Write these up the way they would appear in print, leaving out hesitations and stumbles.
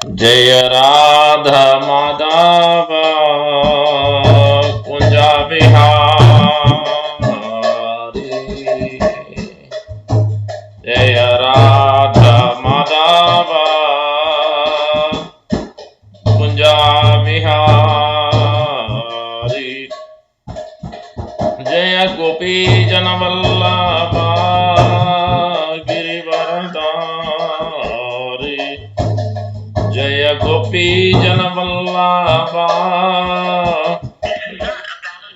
जय राधा माधव कुंजा बिहारी। जय राधा माधव कुंजा बिहारी। जय गोपी जन वल्लभा गिरिवरधारी। जय गोपी जन वल्लभा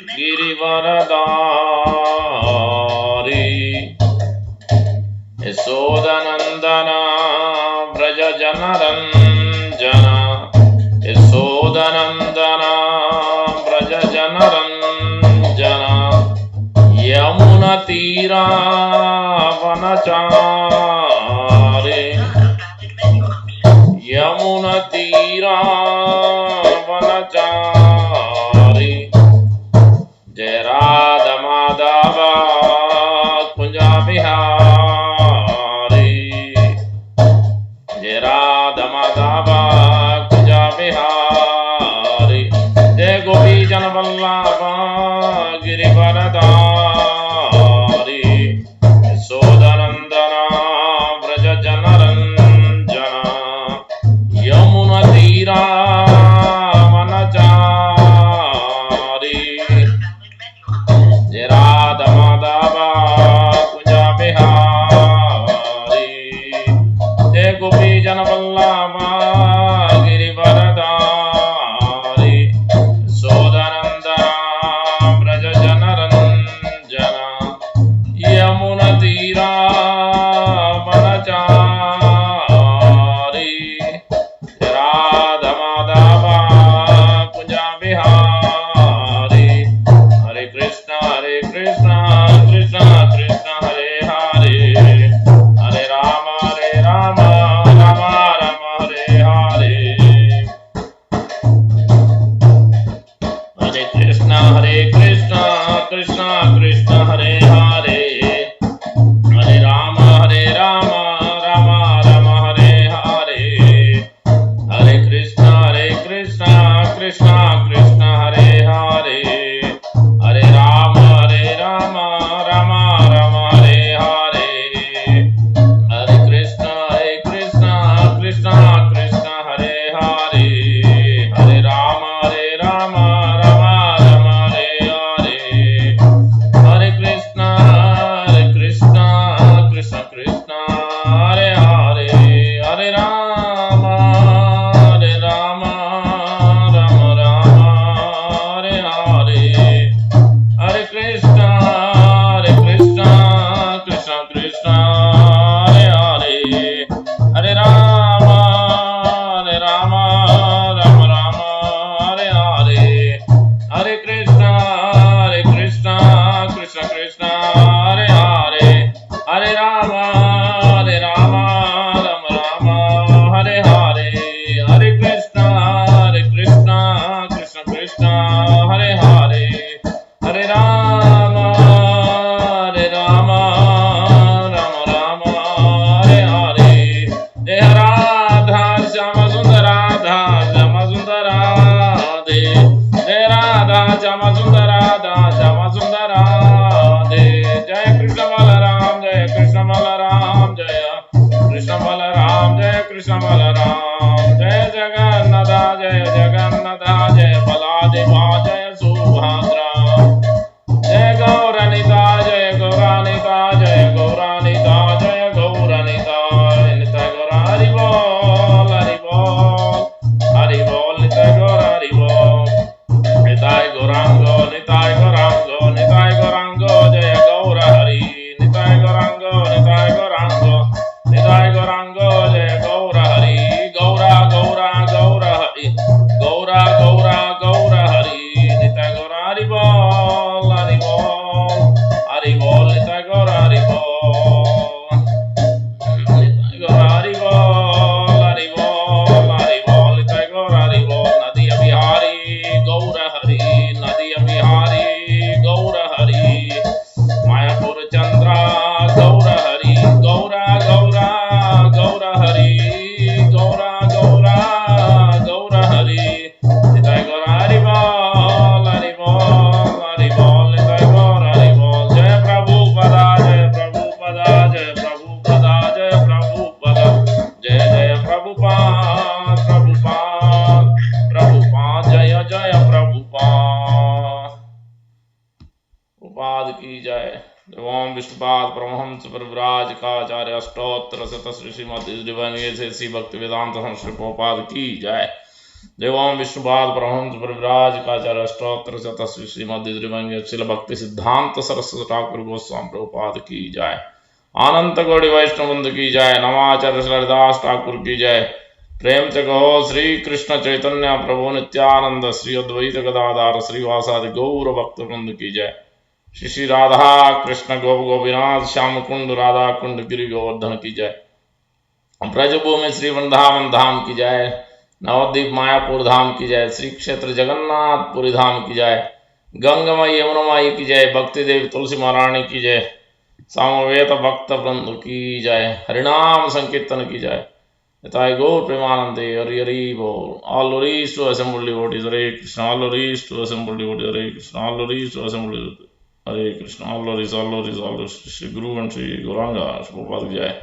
गिरिवरधारी। यशोदनंदन व्रज जनरंजन। यशोदनंदन व्रज जनरंजन। यमुना तीरा वनचारी। यमुना तीरा वनचारी। जय राधा माधव कुंजा बिहारी। जय राधा माधव कुंजा बिहारी। जय गोपी जन वल्लभा गिरिवरधारी। यशोदनंदन व्रज जनरंजन। यमुना तीरा वनचारी। जय राधा माधव कुंजा बिहारी। जय गोपी जन वल्लभा गिरिवरधारी। यशोदनंदन व्रज जनरंजन। यमुना तीरा वनचारी। राधा माधव कुंजा बिहारी। हरे कृष्णा कृष्णा कृष्णा हरे हरे। हरे राम राम राम हरे हरे। हरे कृष्णा कृष्णा कृष्णा हरे हरे। हरे राम राम राम हरे हरे। हरे कृष्णा कृष्णा कृष्णा हरे हरे। हरे राम राम राम हरे हरे। हरे कृष्णा कृष्णा कृष्णा हरे हरे। हरे राम राम राम हरे हरे। हरे कृष्णा कृष्णा कृष्णा हरे हरे। हरे राम राम हरे हरे। हरे कृष्णा कृष्णा कृष्णा हरे हरे। हरे राम राम हरे हरे। हरे कृष्णा कृष्णा कृष्णा हरे हरे। हरे राम राम हरे हरे। हरे कृष्णा कृष्णा हरे हरे। हरे राम राम हरे हरे। जय राधा श्याम सुंदर राधा श्याम सुंदर राधे। जय राधा श्याम सुंदर राधा श्याम सुंदर राधे। जय कृष्ण बलराम जय कृष्ण बलराम जय कृष्ण बलराम जय कृष्ण बलराम। जय जगन्नाथ जय जगन्नाथ जय बलादेवा जय सुभद्रा। जय गौरानिता जय गौरानिता जय गौरानिता जय गौरानिता। निताय गौर हरि बोल हरि बोल हरि बोल। निताय गौर हरि बोल। निताय गौरांगो निताय गौरांगो निताय गौरांगो जय गौर हरि। निताय गौरांगो निताय गौरांगो निताय गौरांगो जय गौर हरि। गौरा गौरा गौर हरि। गौरा गौरा गौर Devam Vishnupad Paramahamsa Parivrajakaacharya Ashtottara Sata Sri Srimati Divine Sri Bhaktivedanta Swami Prabhupada ki jai. Devam Vishnupad Paramahamsa Parivrajakaacharya Ashtottara Sata Sri Srimati Divine Sri Bhakti Siddhanta Saraswati Thakur Goswami Prabhupada ki jai. अनंत गौड़ी वैष्णवंद की जय। नमाचार्य श्रीदास ठाकुर की जय। प्रेम से कहो श्री कृष्ण चैतन्य प्रभु नित्यानंद श्री अद्वैत गदाधार श्रीवासादि गौर भक्त वृंद की जय। श्री श्री राधा कृष्ण गोप गोपीनाथ श्याम कुंड राधा कुंड गिरि गोवर्धन की जय। ब्रजभूमि श्री वृंदावन धाम की जय। नवद्वीप मायापुर धाम की जय। श्री क्षेत्र जगन्नाथपुरी धाम की जय। गंगमयी यमुनामाई की जय। भक्ति देवी तुलसी महारानी की जय। सामवेद भक्त वृंद की जय। हरिनाम संकीर्तन की जय। यथाय गौर प्रेमानंदे हरि हरि बोल। All glories to assembled devotees, Hare Krishna. All glories to assembled devotees, Hare Krishna. All glories to assembled devotees, Hare Krishna. All glories, all glories, all glories. Shri Guru and Shri Gauranga, Shri Prabhupada ki jai.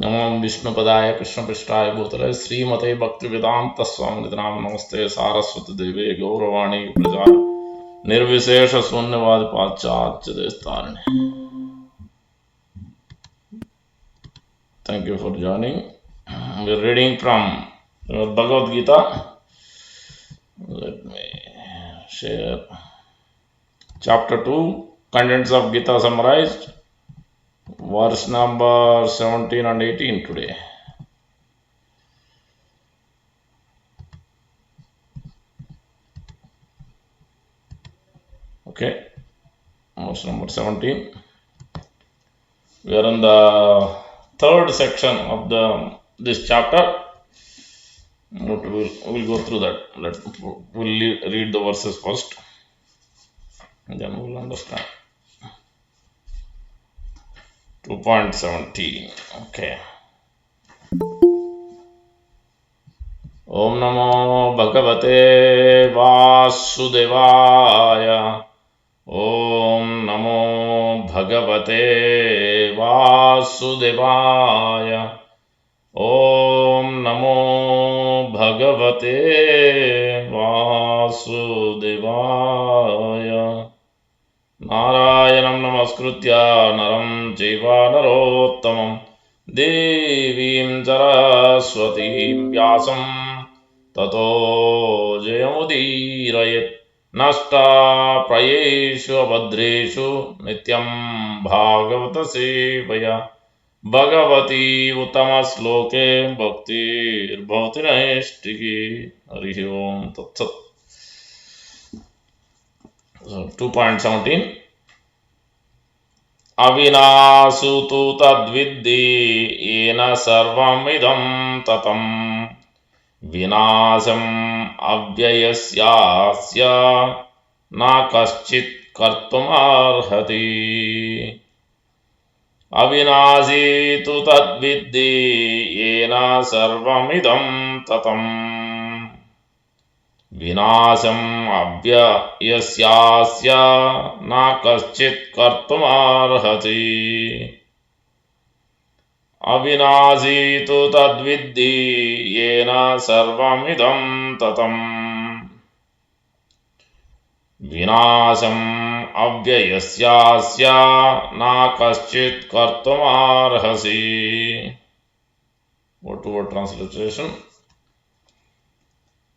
नमो विष्णुपदाय कृष्णपृष्ठाय भूतले श्रीमते भक्तिवेदांत स्वामी नाम नमस्ते सारस्वती देवे गौरवाणी प्रचार निर्विशेष शून्यवाद पाश्चात्य देशतारिणे. Thank you for joining. We are reading from Bhagavad Gita. Let me share. Chapter 2, contents of Gita summarized. Verse number 17 and 18 today. Okay, verse number 17. We are in the third section of this chapter. We'll go through that. We'll read the verses first, and then we'll understand. 2.17. Okay. Om Namo Bhagavate Vasudevaya. Om Namo Bhagavate Vasudevaya. Om Namo Bhagavate Vasudevaya. Narayanam Namaskritya Naram Jaiva Narottamam Devim Saraswatim Vyasam Tato Jayamudirayet. Nasta Prayeshu Abhadreshu Nityam Bhagavata Sevaya. Bhagavati Uttama Sloke Bhakti Bhavati Naistiki. Harihi Om Tat Sat. So 2.17. Avinasu tu tadviddi yena sarvam idam tatam vinasam avyayasya na kaschit kartum arhati. Avinasi tu tadviddi yena sarvam idam tatam vinasam avyayasya na kaschit kartum arhati. Avinasi tu tadviddi yena sarvam idam tatam vinasam avyayasya na kaschit kartum arhasi. Word to word translation.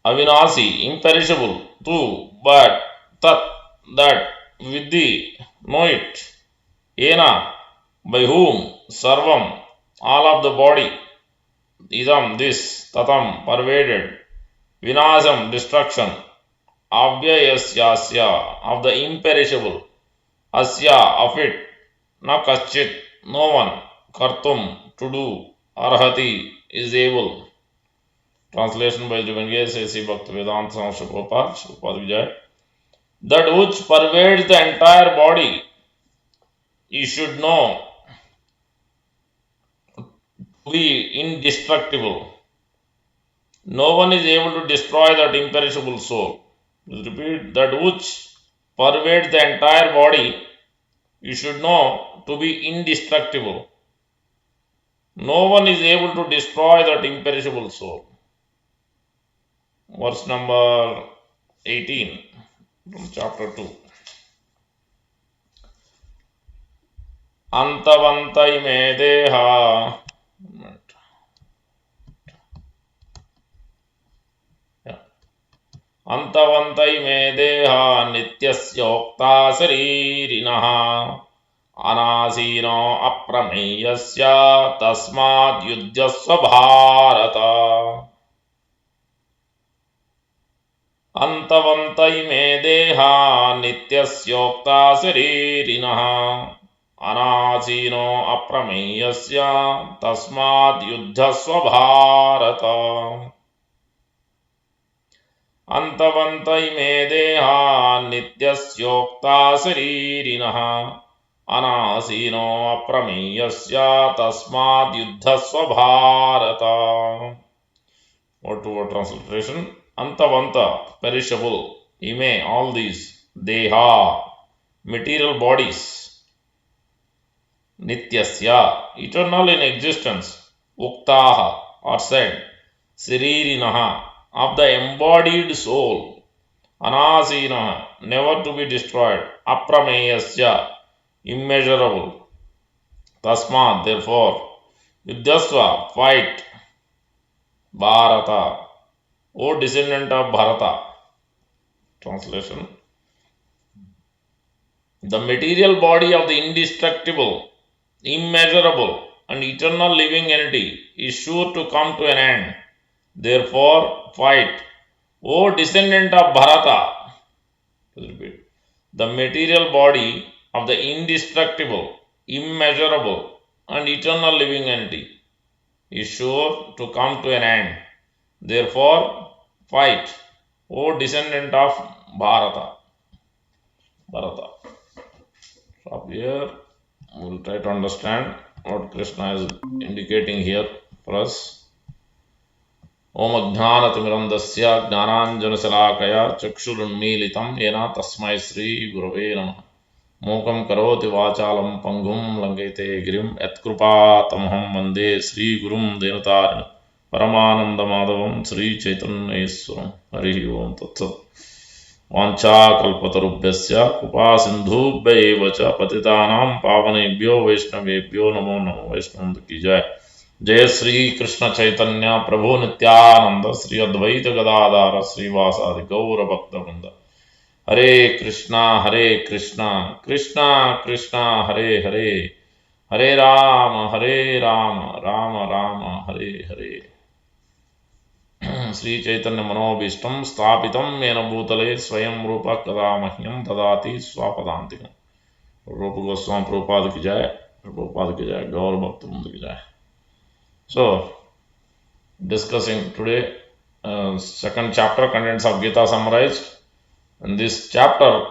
Avinasi, imperishable, tu, but, tat, that, vidhi, know it, ena, by whom, sarvam, all of the body, idam, this, tatam, pervaded, vinasam, destruction, avyayasya, of the imperishable, asya, of it, na kaschit, no one, kartum, to do, arhati, is able. Translation by Divine Grace A.C. Bhaktivedanta Swami Prabhupada ki jai. That which pervades the entire body, you should know to be indestructible. No one is able to destroy that imperishable soul. Repeat, that which pervades the entire body, you should know to be indestructible. No one is able to destroy that imperishable soul. verse number 18 from chapter 2. Antavanta ime deha. Antavanta ime deha nityasya sharirinaha anasino aprameyasya tasmad yudyasva bharata. Antavanta ime deha nityasya sharirinaha anasino aprameyasya tasmad yudyasva bharata. Antavanta ime deha nityasya sharirinaha anasino aprameyasya tasmad yuddhasva bharata. Word to word transliteration. Antavanta, perishable. Ime, all these. Deha, material bodies. Nityasya, eternal in existence. Uktaha, or said. Siririnaha, of the embodied soul. Anasina, never to be destroyed. Aprameyasya, immeasurable. Tasmat, therefore. Yuddhasva, fight. Bharata, O descendant of Bharata. Translation. The material body of the indestructible, immeasurable, and eternal living entity is sure to come to an end. Therefore, fight. O descendant of Bharata. Repeat. The material body of the indestructible, immeasurable, and eternal living entity is sure to come to an end. Therefore, fight, O descendant of Bharata. Stop here. We will try to understand what Krishna is indicating here for us. Om Ajnanatimirandasya Jnananjanasalakaya Chakshurunmilitam Yena Tasmai Sri Gurave Namaha. Mokam Karoti Vachalam Pangum Langete Girim Yatkrupa Tamham Vande Sri Gurum Devatarina Paramananda Madhavam Sri Chaitanya Eswaram. Hari Om Tatsat. वाञ्छाकल्पतरुभ्यस्य कृपासिन्धुभ्य एव च पतितानां पावनेभ्यो वैष्णवेभ्यो नमो नमो। वैष्णव की जय। जय श्री कृष्ण चैतन्य प्रभु नित्यानंद श्री अद्वैत गदाधर श्रीवासादि गौर भक्तवृंद। हरे कृष्णा कृष्णा कृष्णा हरे हरे, हरे राम राम राम हरे हरे। श्री चैतन्य मनोभीष्टं स्थापितं येन भूतले स्वयं रूप कदा मह्यं ददाति स्वापदान्तिकम्। रूप गोस्वामी प्रभुपाद की जय, गौर भक्त वृंद की जय। So, discussing today second chapter, contents of Gita summarized, and this chapter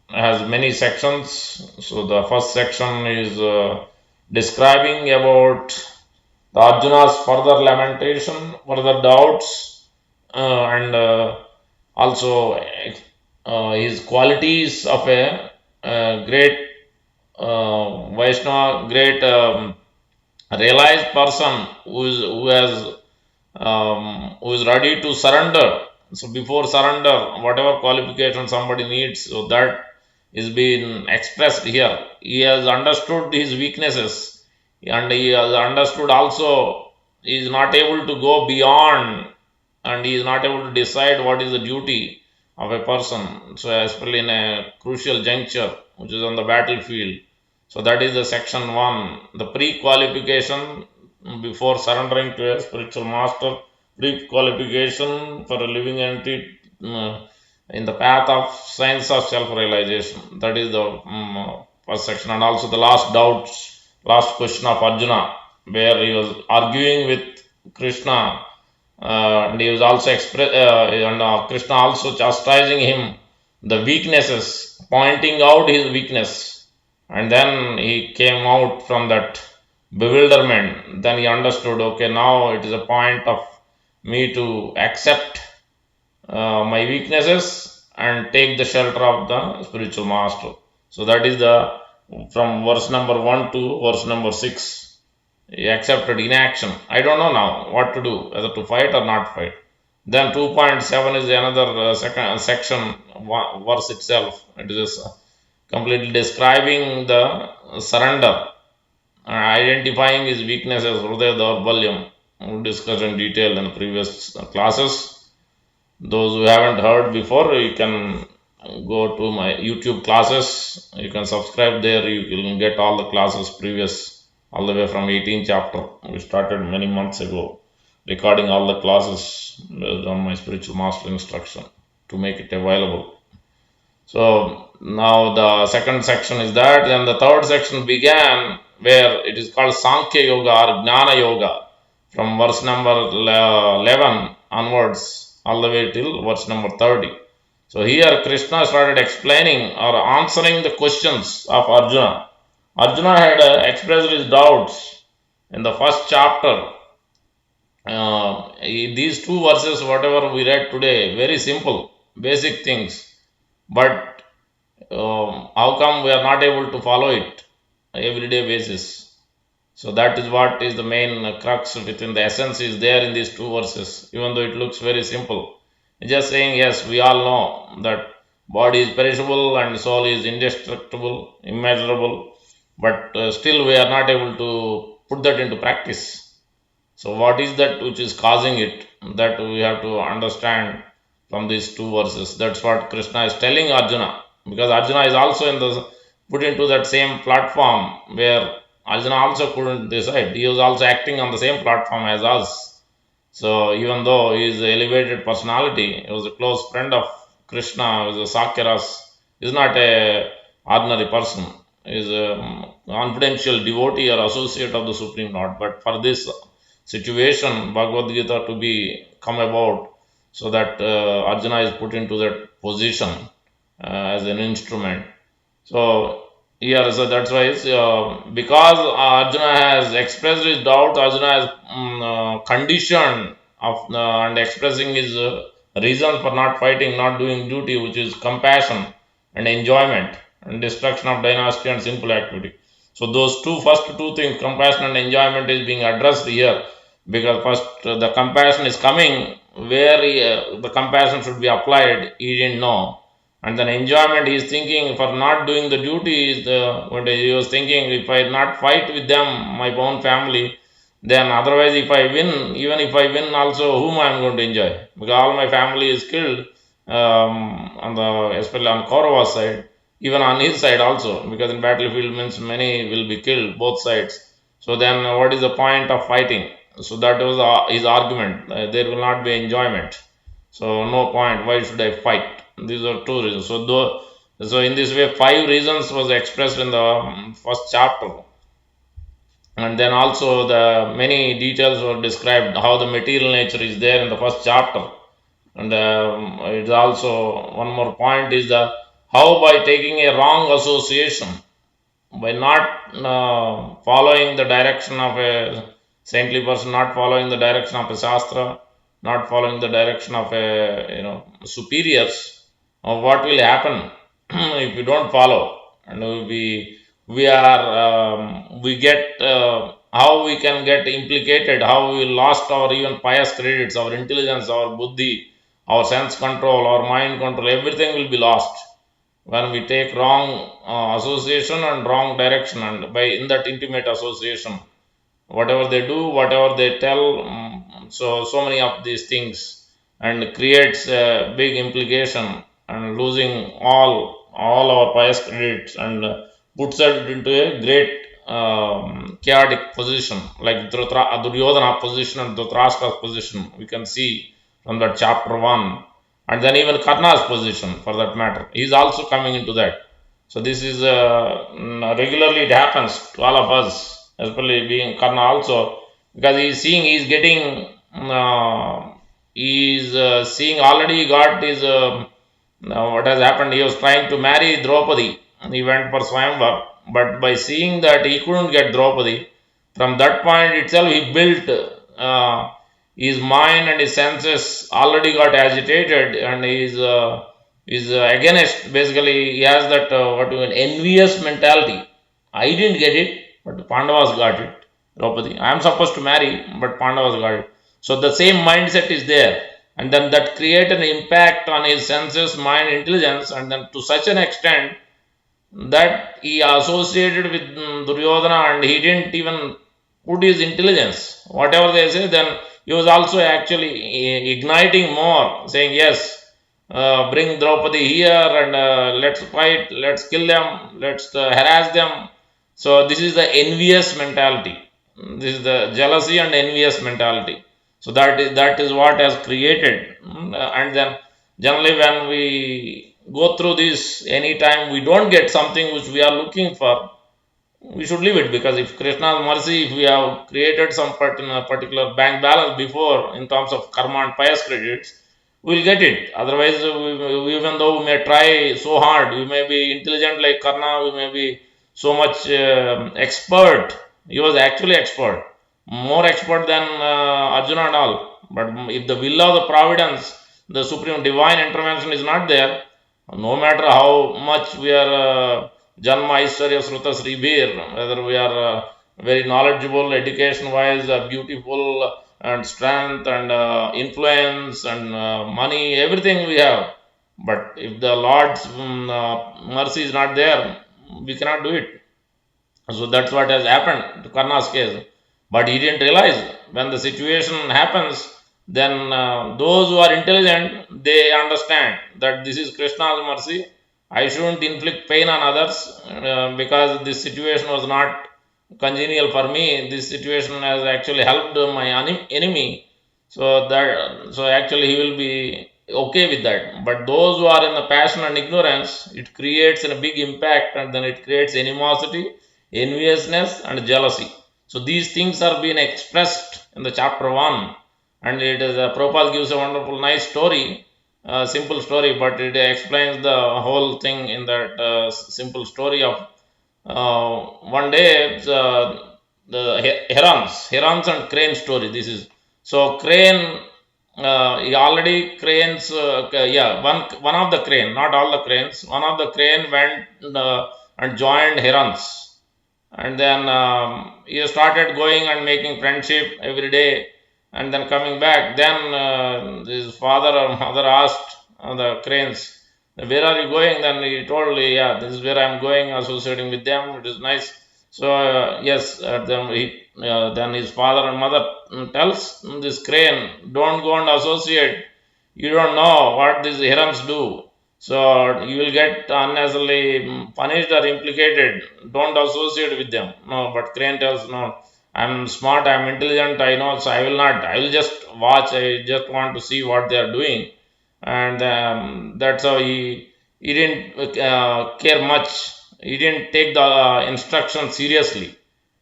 has many sections. So the first section is describing about the Arjuna's further lamentation, further doubts, and also his qualities of a great Vaishnava, great realized person who is ready to surrender. So before surrender, whatever qualification somebody needs, so that is being expressed here. He has understood his weaknesses, and he has understood also he is not able to go beyond, and he is not able to decide what is the duty of a person. So especially in a crucial juncture, which is on the battlefield. So that is the section 1, the pre-qualification before surrendering to a spiritual master, pre-qualification for a living entity in the path of science of self-realization. That is the first section. And also the last question of Arjuna, where he was arguing with Krishna, and he was also Krishna also chastising him, the weaknesses, pointing out his weakness. And then he came out from that bewilderment. Then he understood, okay, now it is a point of me to accept my weaknesses and take the shelter of the spiritual master. So that is the from verse number 1 to verse number 6. He accepted inaction. I don't know now what to do, whether to fight or not fight. Then 2.7 is another second section, verse itself. It is completely describing the surrender, identifying his weaknesses, Hridaya Daurbalyam. We discussed in detail in the previous classes. Those who haven't heard before, you can go to my YouTube classes. You can subscribe there. You will get all the classes previous, all the way from 18th chapter. We started many months ago, recording all the classes based on my spiritual master instruction to make it available. So now the second section is that. Then the third section began where it is called Sankhya Yoga or Jnana Yoga, from verse number 11 onwards all the way till verse number 30. So here Krishna started explaining or answering the questions of Arjuna. Arjuna had expressed his doubts in the first chapter. These two verses, whatever we read today, very simple, basic things. But how come we are not able to follow it everyday basis? So that is what is the main crux within the essence is there in these two verses, even though it looks very simple. It's just saying, yes, we all know that body is perishable and soul is indestructible, immeasurable, but still we are not able to put that into practice. So what is that which is causing it? That we have to understand from these two verses. That's what Krishna is telling Arjuna, because Arjuna is also in the put into that same platform where Arjuna also couldn't decide. He was also acting on the same platform as us. So even though he is an elevated personality, he was a close friend of Krishna, he was a Sakyaras, he is not a ordinary person. He is a confidential devotee or associate of the Supreme Lord. But for this situation, Bhagavad Gita to be come about, so that Arjuna is put into that position as an instrument. So here, so that's why it's, because Arjuna has expressed his doubt, Arjuna has conditioned of and expressing his reason for not fighting, not doing duty, which is compassion and enjoyment and destruction of dynasty and simple activity. So those first two things, compassion and enjoyment, is being addressed here, because first the compassion is coming where the compassion should be applied. He didn't know, and then enjoyment, he is thinking for not doing the duty is what he was thinking, if I not fight with them, my own family, then otherwise if I win, even if I win also, whom I am going to enjoy, because all my family is killed, on the especially on Kaurava's side, even on his side also, because in battlefield means many will be killed, both sides. So then what is the point of fighting? So that was his argument. There will not be enjoyment. So no point. Why should I fight? These are two reasons. So in this way, 5 reasons was expressed in the first chapter, and then also the many details were described how the material nature is there in the first chapter. And it's also one more point is the how by taking a wrong association, by not following the direction of a saintly person, not following the direction of a shastra, not following the direction of a superiors, what will happen if you don't follow, and we get how we can get implicated, how we lost our even pious credits, our intelligence, our buddhi, our sense control, our mind control, everything will be lost when we take wrong association and wrong direction, and by in that intimate association, whatever they do, whatever they tell, so many of these things, and creates a big implication, and losing all our pious credits, and puts it into a great chaotic position, like Duryodhana position and Dhritarashtra's position, we can see from that chapter 1, and then even Karna's position for that matter, he is also coming into that. So this is regularly it happens to all of us, especially being Karna also, because he is seeing, he is getting, he is seeing already got his, what has happened, he was trying to marry Draupadi, and he went for Swayamvar, but by seeing that he couldn't get Draupadi, from that point itself he built his mind and his senses already got agitated, and he is against, basically he has that what you mean, envious mentality. I didn't get it, but Pandavas got it. Draupadi, I am supposed to marry, but Pandavas got it. So the same mindset is there. and then that create an impact on his senses, mind, intelligence, and then to such an extent that he associated with Duryodhana and he didn't even put his intelligence. Whatever they say, then he was also actually igniting more, saying, yes, bring Draupadi here and let's fight, let's kill them, let's harass them. So, this is the envious mentality. This is the jealousy and envious mentality. So, that is what has created. And then, generally, when we go through this, anytime we don't get something which we are looking for, we should leave it, because if Krishna's mercy, if we have created some particular bank balance before in terms of karma and pious credits, we will get it. Otherwise, even though we may try so hard, we may be intelligent like Karna, we may be so much expert. He was actually expert, more expert than Arjuna and all. But if the will of the providence, the supreme divine intervention is not there, no matter how much we are Janma Aishwarya Sruta Sribhir, whether we are very knowledgeable, education wise, beautiful, and strength, and influence, and money, everything we have. But if the Lord's mercy is not there, we cannot do it. So that's what has happened to Karna's case. But he didn't realize when the situation happens, then those who are intelligent, they understand that this is Krishna's mercy. I shouldn't inflict pain on others because this situation was not congenial for me. This situation has actually helped my enemy. So actually he will be okay with that. But those who are in the passion and ignorance, it creates a big impact, and then it creates animosity, enviousness, and jealousy. So these things are being expressed in the chapter 1, and it is Prabhupada gives a wonderful, nice story, simple story, but it explains the whole thing in that simple story of one day the herons and crane story. This is so crane. Already cranes, yeah, one of the crane, not all the cranes. One of the crane went and joined herons, and then he started going and making friendship every day, and then coming back. Then his father or mother asked the cranes, where are you going? Then he told, yeah, this is where I'm going, associating with them, it is nice. So yes, then his father and mother tells this crane, don't go and associate, you don't know what these herons do, so you will get unnecessarily punished or implicated. Don't associate with them. No, but crane tells, no, I'm smart, I'm intelligent, I know, so I will not. I will just watch. I just want to see what they are doing, and that's how he didn't care much. He didn't take the instruction seriously.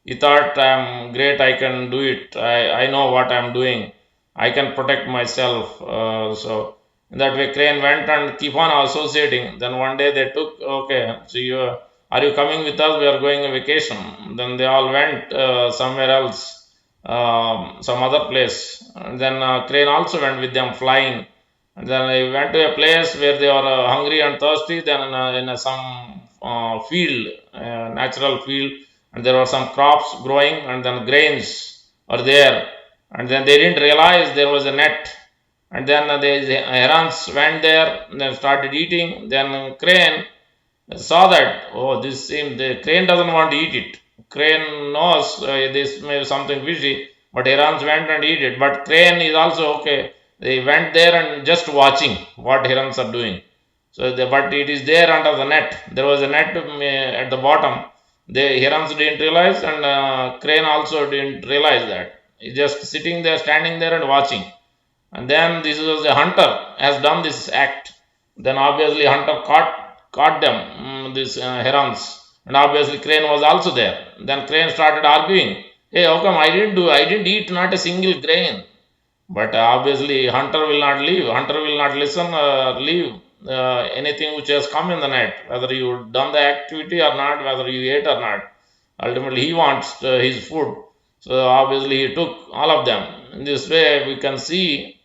He thought, I'm great, I can do it. I know what I'm doing. I can protect myself. So in that way, Crane went and keep on associating. Then one day they took, okay, so are you coming with us? We are going on vacation. Then they all went somewhere else, some other place. And then Crane also went with them flying. And then they went to a place where they were hungry and thirsty. Then in some field, natural field, and there were some crops growing, and then grains are there. And then they didn't realize there was a net. And then the herons went there and then started eating. Then crane saw that, oh, this seems, the crane doesn't want to eat it. Crane knows this may be something fishy, but herons went and eat it. But crane is also okay. They went there and just watching what herons are doing. So, but it is there under the net. There was a net at the bottom. The herons didn't realize, and crane also didn't realize that. He's just sitting there, standing there, and watching. And then this was a hunter has done this act. Then obviously hunter caught them, these herons, and obviously crane was also there. Then crane started arguing, hey, how come I didn't eat not a single grain? But obviously hunter will not leave, hunter will not listen or leave anything which has come in the net, whether you done the activity or not, whether you ate or not. Ultimately he wants his food. So obviously he took all of them. In this way we can see,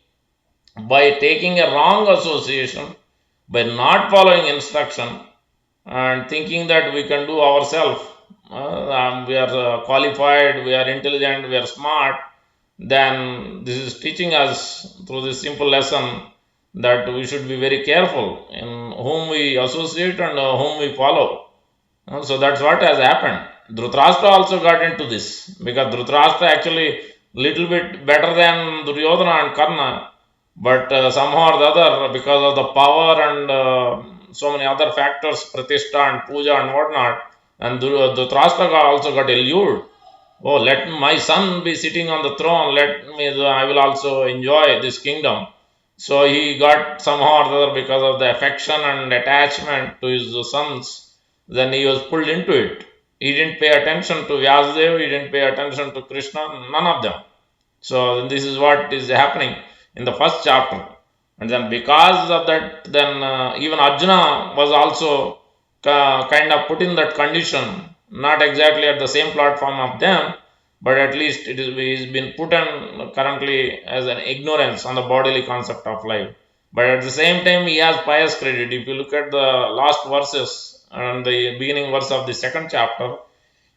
by taking a wrong association, by not following instruction and thinking that we can do ourselves, we are qualified, we are intelligent, we are smart, then this is teaching us through this simple lesson that we should be very careful in whom we associate and whom we follow. So that's what has happened. Dhritarashtra also got into this because Dhritarashtra actually little bit better than Duryodhana and Karna, but somehow or the other, because of the power and so many other factors, pratishtha and puja and whatnot, and Dhritarashtra also got allured. Oh, let my son be sitting on the throne. Let me, I will also enjoy this kingdom. So he got somehow or the other because of the affection and attachment to his sons. Then he was pulled into it. He didn't pay attention to Vyasadeva. He didn't pay attention to Krishna. None of them. So this is what is happening in the first chapter. And then because of that, then even Arjuna was also kind of put in that condition, not exactly at the same platform of them, but at least it is he's been put on currently as an ignorance on the bodily concept of life. But at the same time, he has pious credit. If you look at the last verses and the beginning verse of the second chapter,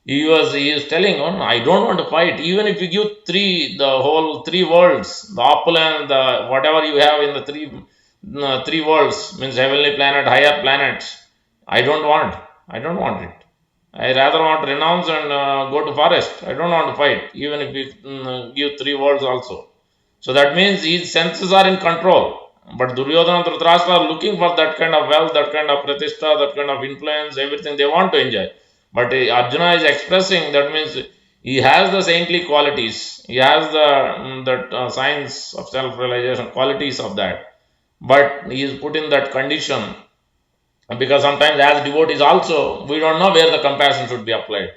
he is telling, oh, no, I don't want to fight. Even if you give the whole three worlds, the opulence, the whatever you have in the three worlds, means heavenly planet, higher planets, I don't want. I don't want it. I rather want to renounce and go to forest. I don't want to fight, even if you give three worlds also. So that means his senses are in control. But Duryodhana and Dhritarashtra are looking for that kind of wealth, that kind of pratishtha, that kind of influence, everything they want to enjoy. But Arjuna is expressing, that means he has the saintly qualities, he has that science of self-realization, qualities of that. But he is put in that condition because sometimes as devotees also, we don't know where the compassion should be applied.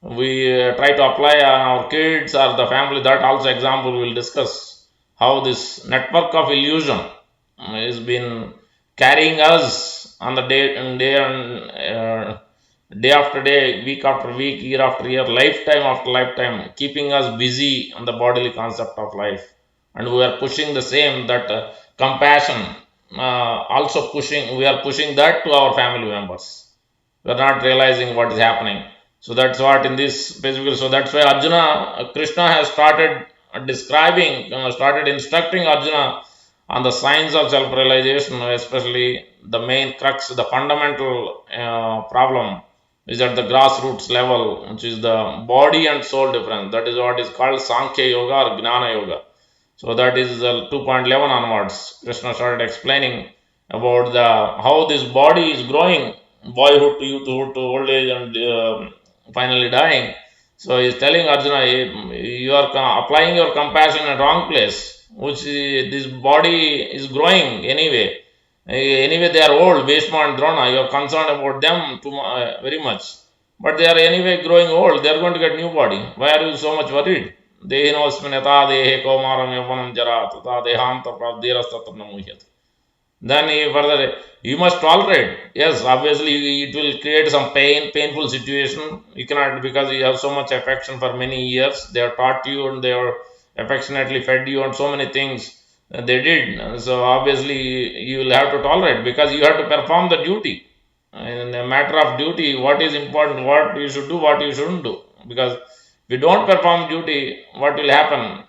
We try to apply on our kids or the family. That also example we will discuss how this network of illusion has been carrying us on the day after day, week after week, year after year, lifetime after lifetime, keeping us busy on the bodily concept of life. And we are pushing the same, that compassion, also pushing, we are pushing that to our family members. We are not realizing what is happening. So that's what in this basically. So that's why Arjuna, Krishna has started describing, started instructing Arjuna on the science of self-realization, especially the main crux, the fundamental problem is at the grassroots level, which is the body and soul difference. That is what is called Sankhya Yoga or Gnana Yoga. So that is 2.11 onwards. Krishna started explaining about the how this body is growing, boyhood to youthhood to old age and finally dying. So he is telling Arjuna, you are applying your compassion in a wrong place, which this body is growing anyway. Anyway, they are old, Bhishma and Drona. You are concerned about them very much. But they are anyway growing old. They are going to get new body. Why are you so much worried? Dehinosmin yata dehe kaumaram yavanam jara tata dehanta prabdhirastatra namuhyat. Then he further, you must tolerate. Yes, obviously it will create some painful situation. You cannot, because you have so much affection for many years. They have taught you and they are affectionately fed you on so many things they did. So obviously you will have to tolerate because you have to perform the duty. In a matter of duty, what is important, what you should do, what you shouldn't do. Because if you don't perform duty, what will happen?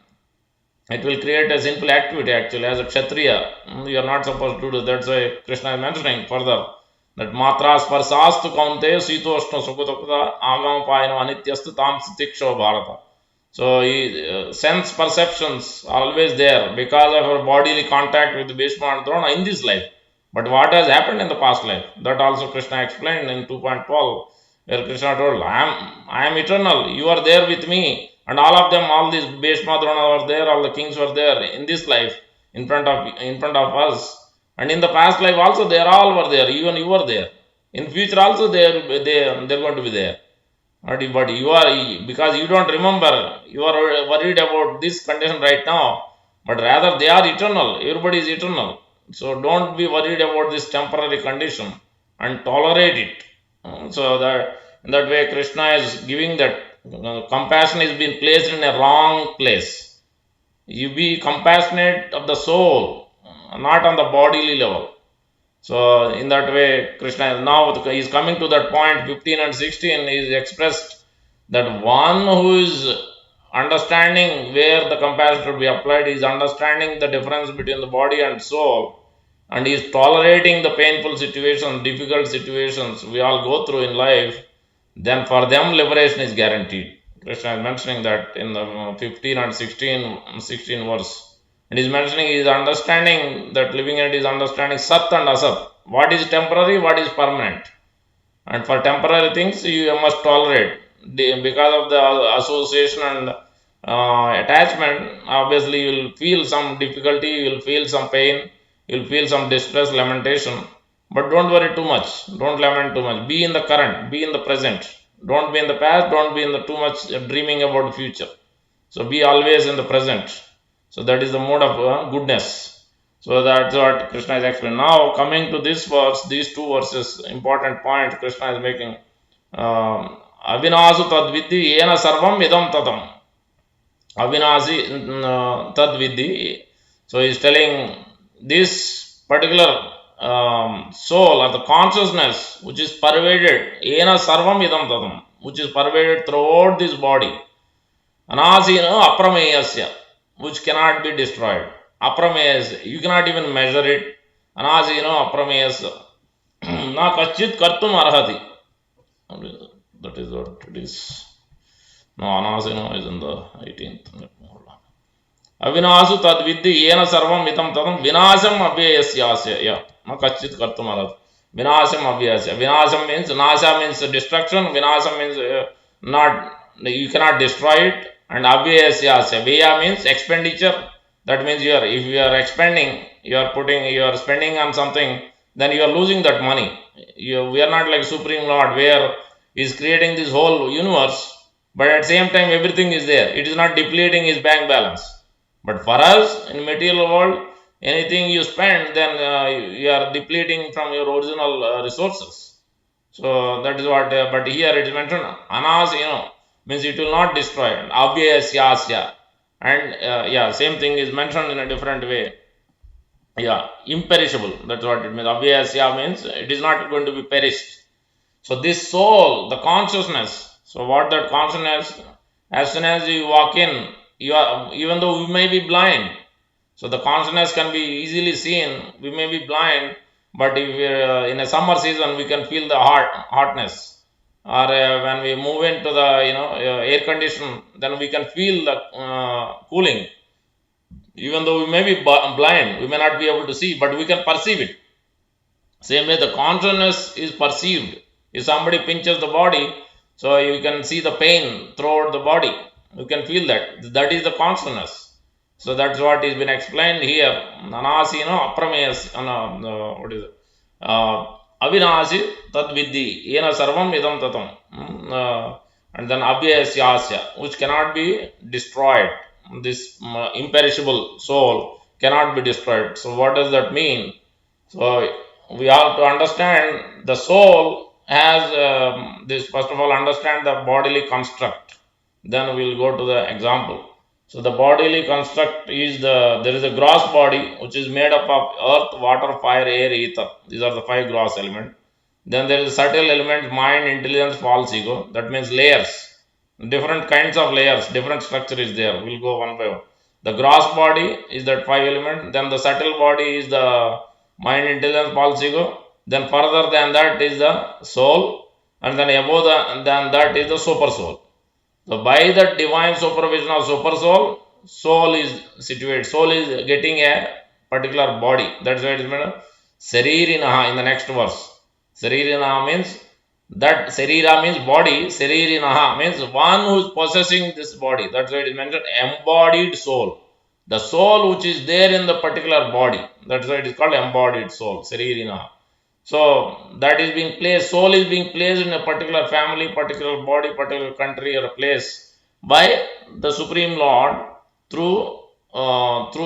It will create a sinful activity actually. As a Kshatriya, you are not supposed to do. That's why Krishna is mentioning further that Matra Sparsastu Kaunte Sitoshna Sukutokta Agam Payano Anityastu Tam Sitiksho Bharata. So sense perceptions are always there because of our bodily contact with Bhishma and Drona in this life. But what has happened in the past life? That also Krishna explained in 2.12, where Krishna told, I am eternal, you are there with me, and all of them, all these Bhishma Drona were there, all the kings were there in this life, in front of us. And in the past life also, they all were there, even you were there. In future also, they're going to be there. But you are, because you don't remember, you are worried about this condition right now, but rather they are eternal. Everybody is eternal. So don't be worried about this temporary condition and tolerate it. So that in that way, Krishna is giving that compassion is being placed in a wrong place. You be compassionate of the soul, not on the bodily level. So in that way, Krishna is coming to that point 15 and 16 is expressed that one who is understanding where the compassion should be applied. He is understanding the difference between the body and soul, and he is tolerating the painful situations, difficult situations we all go through in life. Then for them liberation is guaranteed. Krishna is mentioning that in the 15 and 16 verse. And he is mentioning, he is understanding that living entity is understanding Sat and Asat. What is temporary, what is permanent. And for temporary things, you must tolerate. Because of the association and attachment, obviously you will feel some difficulty, you will feel some pain, you will feel some distress, lamentation. But don't worry too much. Don't lament too much. Be in the current, be in the present. Don't be in the past, don't be in the too much dreaming about the future. So be always in the present. So that is the mode of goodness. So that's what Krishna is explaining. Now coming to this verse, these two verses, important point Krishna is making. Avinasu tadvidhi yena sarvam idam tatam. Avinasi tadvidhi. So he is telling this particular soul or the consciousness which is pervaded, yena sarvam idam tatam, which is pervaded throughout this body. Anasina aprameyasya, which cannot be destroyed. Aprameyasya, you cannot even measure it. Anasina aprameyasya. Na kachit kartum arhati. That is what it is. No, Anasina is in the 18th. Avinasu tadvidhi yena sarvam itam tadam vinasam abhyayasyasya. Yeah, na kachit kartum arhati. Vinasam abhyasya. Vinasam means, nasa means destruction. Vinasam means not, you cannot destroy it. And abhyayasyasya. Vyaya means expenditure. That means if you are expending, you are spending on something, then you are losing that money. We are not like Supreme Lord where he is creating this whole universe, but at the same time everything is there. It is not depleting his bank balance. But for us in material world, anything you spend, then you are depleting from your original resources. So that is what. But here it is mentioned anas, means it will not destroy. Abhyayasyasya, and yeah, same thing is mentioned in a different way. Yeah, imperishable. That's what it means. Abhyasya means it is not going to be perished. So this soul, the consciousness. So what that consciousness, as soon as you walk in, you are, even though we may be blind, so the consciousness can be easily seen. We may be blind, but if we are in a summer season, we can feel the hotness. Or when we move into the air condition, then we can feel the cooling. Even though we may be blind, we may not be able to see, but we can perceive it. Same way, the consciousness is perceived. If somebody pinches the body, so you can see the pain throughout the body. You can feel that. That is the consciousness. So that's what is been explained here. Nanasino aprameyas. What is it? Avinasi tadvidhi. Yena sarvam idam tatam. And then abhyasyasya, which cannot be destroyed. This imperishable soul cannot be destroyed. So what does that mean? So we have to understand the soul has this. First of all, understand the bodily construct. Then we will go to the example. So the bodily construct is there is a gross body which is made up of earth, water, fire, air, ether. These are the 5 gross elements. Then there is subtle element, mind, intelligence, false ego. That means layers. Different kinds of layers, different structure is there. We'll go one by one. The gross body is that 5 element. Then the subtle body is the mind, intelligence, false ego. Then further than that is the soul. And then above than that is the super soul. So by the divine supervision of super soul, soul is situated. Soul is getting a particular body. That's why it is meant Saririnaha in the next verse. Saririnaha means that Sarira means body. Saririnaha means one who is possessing this body. That's why it is mentioned embodied soul. The soul which is there in the particular body. That's why it is called embodied soul. Saririnaha. So that is being placed, soul is being placed in a particular family, particular body, particular country or a place by the Supreme Lord through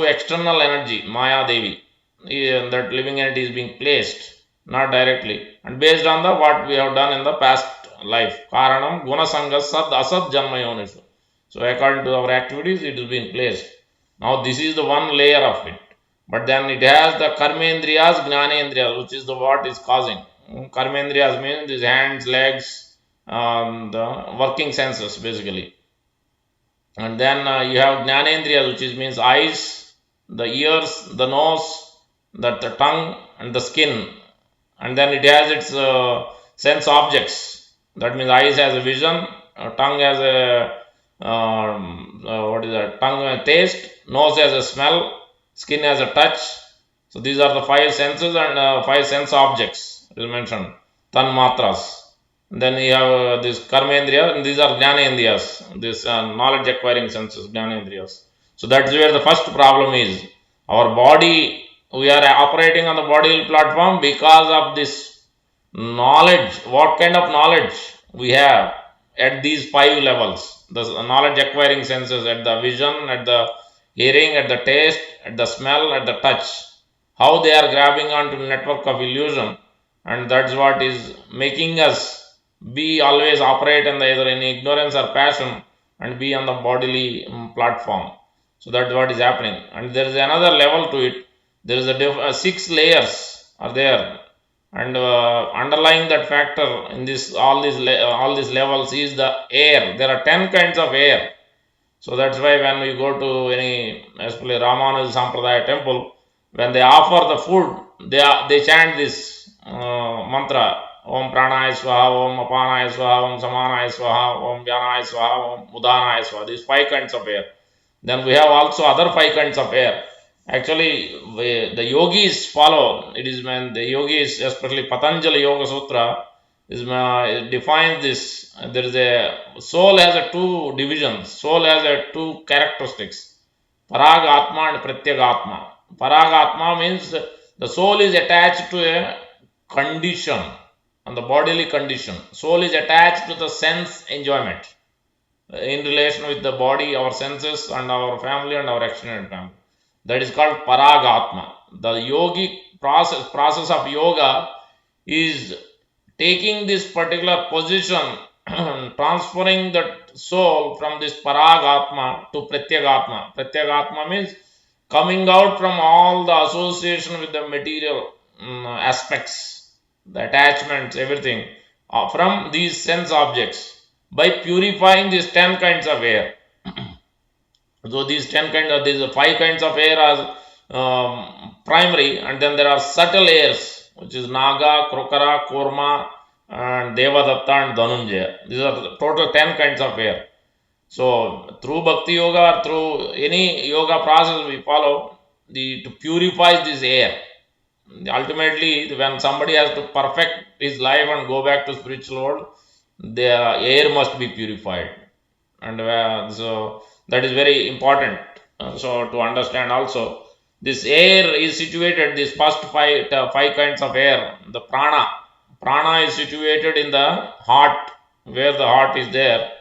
external energy, Maya Devi. That living entity is being placed, not directly. And based on the what we have done in the past life. Karanam Guna Sangha Sad Asad Janmayonishu. So according to our activities, it is being placed. Now this is the one layer of it. But then it has the karmendriyas, gnanendriyas, which is the what is causing. Karmendriyas means these hands, legs, the working senses basically. And then you have Jnanendriyas, which means eyes, the ears, the nose, the tongue, and the skin. And then it has its sense objects. That means eyes has a vision, tongue has a what is that? Tongue taste, nose has a smell, skin has a touch. So these are the five senses and five sense objects. It is mentioned tanmatras. Then you have this karmendriya, and these are jnanendriyas, this knowledge acquiring senses, jnanendriyas. So that's where the first problem is. Our body, we are operating on the bodily platform because of this knowledge. What kind of knowledge we have at these five levels? The knowledge acquiring senses, at the vision, at the hearing, at the taste, at the smell, at the touch. How they are grabbing onto the network of illusion, and that's what is making us be always operate in either in ignorance or passion and be on the bodily platform. So that's what is happening. And there is another level to it. There is a six layers are there, and underlying that factor in this all these levels is the air. There are 10 kinds of air. So that's why when we go to any, especially Ramanuja Sampradaya temple, when they offer the food, they chant this mantra: Om Pranaya Swaha, Om Apanaya Swaha, Om Samanaya Swaha, Om Vyanaya Swaha, Om Udanaya Swaha. These five kinds of air. Then we have also other five kinds of air. Actually, the yogis follow. It is when the yogis, especially Patanjali Yoga Sutra, is defines this. There is a soul has a two divisions. Soul has a two characteristics: Paragatma and Pratyagatma. Paragatma means the soul is attached to a condition, on the bodily condition. Soul is attached to the sense enjoyment in relation with the body, our senses, and our family and our extended family. That is called Paragatma. The yogic process of yoga is taking this particular position, transferring that soul from this Paragatma to Pratyagatma. Pratyagatma means coming out from all the association with the material aspects, the attachments, everything from these sense objects by purifying these 10 kinds of air. So these 10 kinds of these 5 kinds of air are primary, and then there are subtle airs, which is Naga, Krokara, Kurma, and Devadatta and Dhanunjaya. These are the total 10 kinds of air. So through Bhakti Yoga or through any yoga process we follow, to purify this air. Ultimately, when somebody has to perfect his life and go back to spiritual world, the air must be purified. And so that is very important. So to understand also, this air is situated, this first five kinds of air, the prana is situated in the heart, where the heart is there.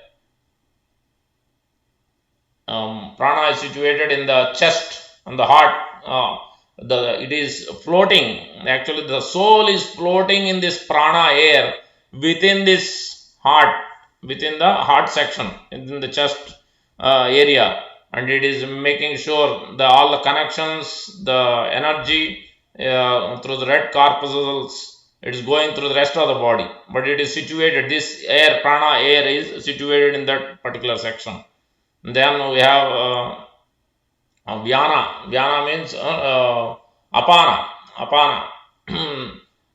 Prana is situated in the chest and the heart. It is floating. Actually, the soul is floating in this prana air within this heart, within the heart section, in the chest area, and it is making sure all the connections, the energy through the red corpuscles, it is going through the rest of the body. But it is situated. This air, prana air, is situated in that particular section. Then we have Vyana. Vyana means apana. Apana.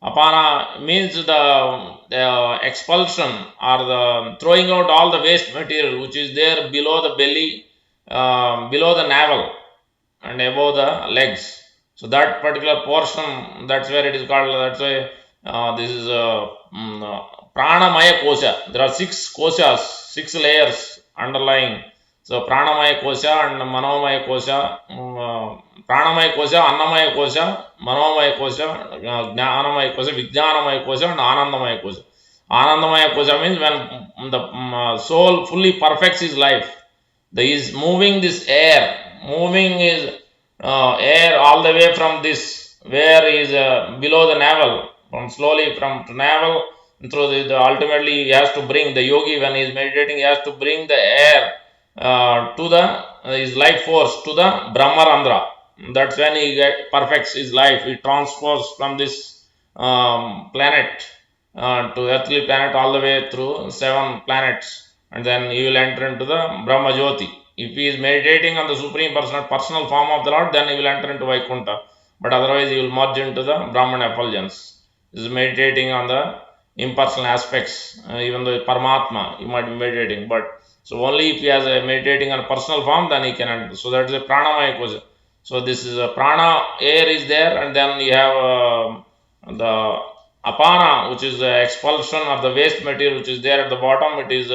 Apana means the expulsion or the throwing out all the waste material which is there below the belly, below the navel, and above the legs. So that particular portion, that's where it is called. That's why this is pranamaya kosha. There are 6 koshas, 6 layers underlying. So pranamaya kosha and manomaya kosha, pranamaya kosha, annamaya kosha, manomaya kosha, jnanamaya kosha, vijnanamaya kosha, and anandamaya kosha. Anandamaya kosha means when the soul fully perfects his life, he is moving this air, moving his air all the way from this, where is below the navel, from slowly from navel through ultimately he has to bring the yogi, when he is meditating, he has to bring the air to the his life force to the Brahmarandra. That's when he perfects his life. He transfers from this planet to earthly planet all the way through 7 planets, and then he will enter into the Brahma Jyoti. If he is meditating on the supreme personal form of the Lord, then he will enter into Vaikuntha. But otherwise, he will merge into the Brahman effulgence. He is meditating on the impersonal aspects, even though Paramatma, he might be meditating. But so only if he has a meditating on a personal form, then he can enter. So that is a pranamaya question. So this is a prana, air is there, and then you have the apana, which is the expulsion of the waste material, which is there at the bottom. It is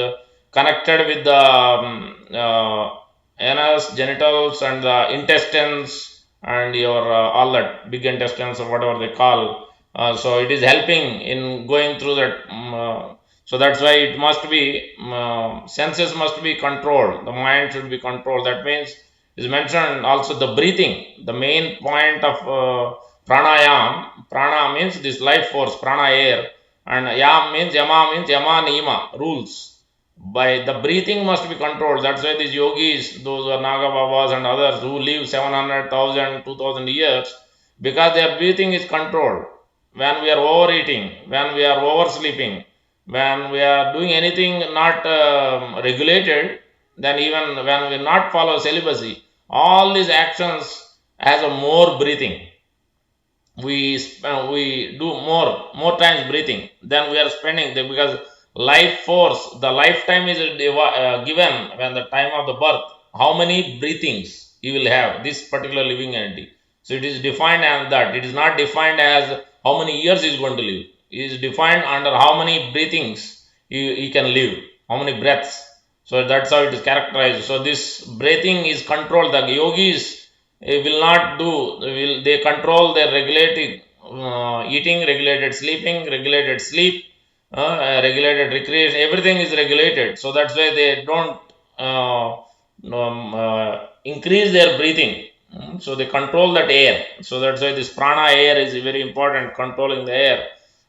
connected with the anus, genitals, and the intestines, and your all that big intestines or whatever they call. So it is helping in going through that. So that's why it must be senses must be controlled. The mind should be controlled. That means is mentioned also the breathing. The main point of pranayam. Prana means this life force, prana air, and yam means yama niyama rules. By the breathing must be controlled. That's why these yogis, those are Naga Babas and others who live 700,000, 2,000 years, because their breathing is controlled. When we are overeating, when we are oversleeping, when we are doing anything not regulated, then even when we not follow celibacy, all these actions has a more breathing. We do more times breathing than we are spending there, because life force, the lifetime is given when the time of the birth, how many breathings you will have this particular living entity. So it is defined as that. It is not defined as how many years he is going to live. It is defined under how many breathings he can live, how many breaths. So that's how it is characterized. So this breathing is controlled. The yogis will not do, will they control their regulating eating, regulated sleeping, regulated sleep, regulated recreation, everything is regulated. So that's why they don't increase their breathing. So they control that air. So that's why this prana air is very important, controlling the air.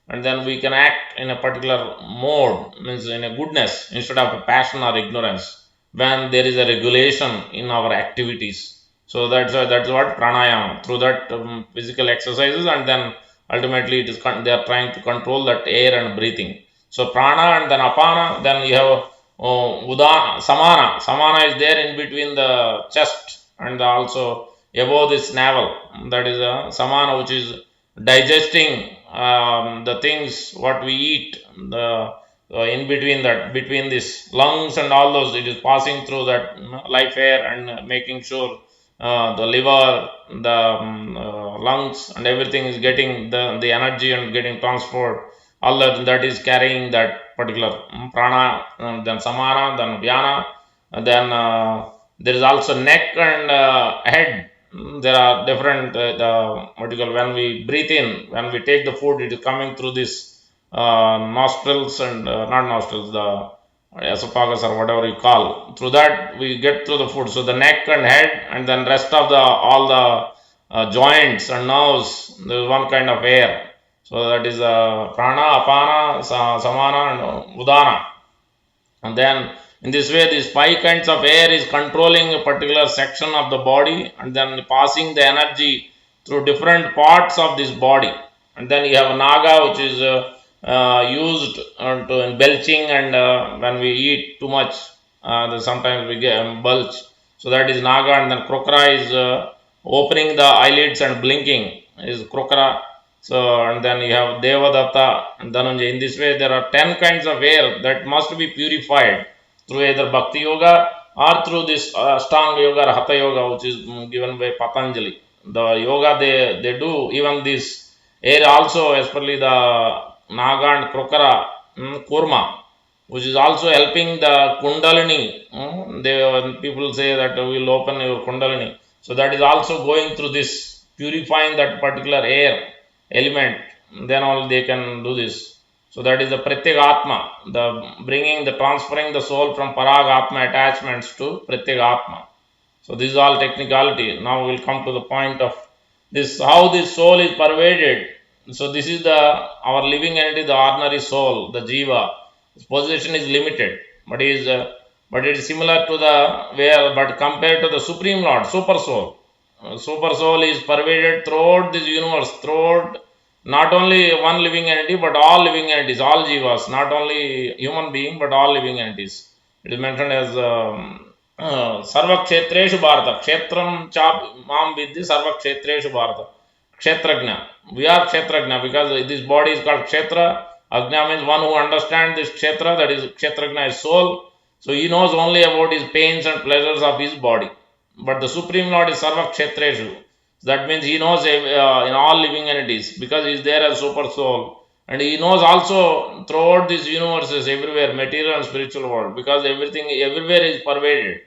And then we can act in a particular mode, means in a goodness instead of a passion or ignorance, when there is a regulation in our activities. So that's what pranayama, through that physical exercises, and then ultimately it is they are trying to control that air and breathing. So prana and then apana, then you have udana, samana is there in between the chest and also above this navel. That is a samana, which is digesting the things what we eat, the in between that, between this lungs and all those, it is passing through that life air and making sure the liver, the lungs and everything is getting the energy and getting transferred. All that is carrying that particular prana, then samana, then vyana, and then there is also neck and head. There are different the when we breathe in, when we take the food, it is coming through this nostrils and not nostrils, the esophagus or whatever you call. Through that we get through the food. So the neck and head, and then rest of the all the joints and nerves, there is one kind of air. So that is prana, apana, samana, and udana. And then in this way, these five kinds of air is controlling a particular section of the body, and then passing the energy through different parts of this body. And then you have naga, which is used to in belching, and when we eat too much, sometimes we get belch. So that is naga. And then krokra is opening the eyelids and blinking, is krokra. So, and then you have Devadatta and Dhananjay. In this way, there are 10 kinds of air that must be purified through either Bhakti Yoga or through this Ashtanga Yoga or Hatha Yoga, which is given by Patanjali. The yoga they do, even this air also, especially the Naga and Krokara, Kurma, which is also helping the Kundalini. People say that will open your Kundalini. So that is also going through this, purifying that particular air element, then all they can do this. So that is the pratyek atma, the bringing, the transferring the soul from parag atma attachments to pratyek atma. So this is all technicality. Now we will come to the point of this, how this soul is pervaded. So this is the our living entity, the ordinary soul, the jiva. Its position is limited, but it is similar to the where, but compared to the supreme lord, super soul. Super soul is pervaded throughout this universe, throughout not only one living entity, but all living entities, all jivas, not only human being, but all living entities. It is mentioned as Sarva Kshetreshu Bharata. Kshetram chap mam vidhi Sarva Kshetreshu Bharata. Kshetrajna. We are Kshetrajna because this body is called Kshetra. Ajna means one who understands this Kshetra, that is Kshetrajna is soul. So he knows only about his pains and pleasures of his body. But the Supreme Lord is Sarva Kshetreshu. That means he knows in all living entities because he is there as super soul. And he knows also throughout these universes, everywhere, material and spiritual world, because everything, everywhere is pervaded.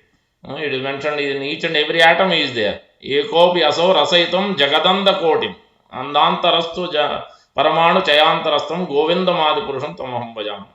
It is mentioned in each and every atom he is there. Ekopi aso rasaitam jagadanda kotim. Andantarastu paramanu chayantarastam govindamadi purusham tamaham bhajam.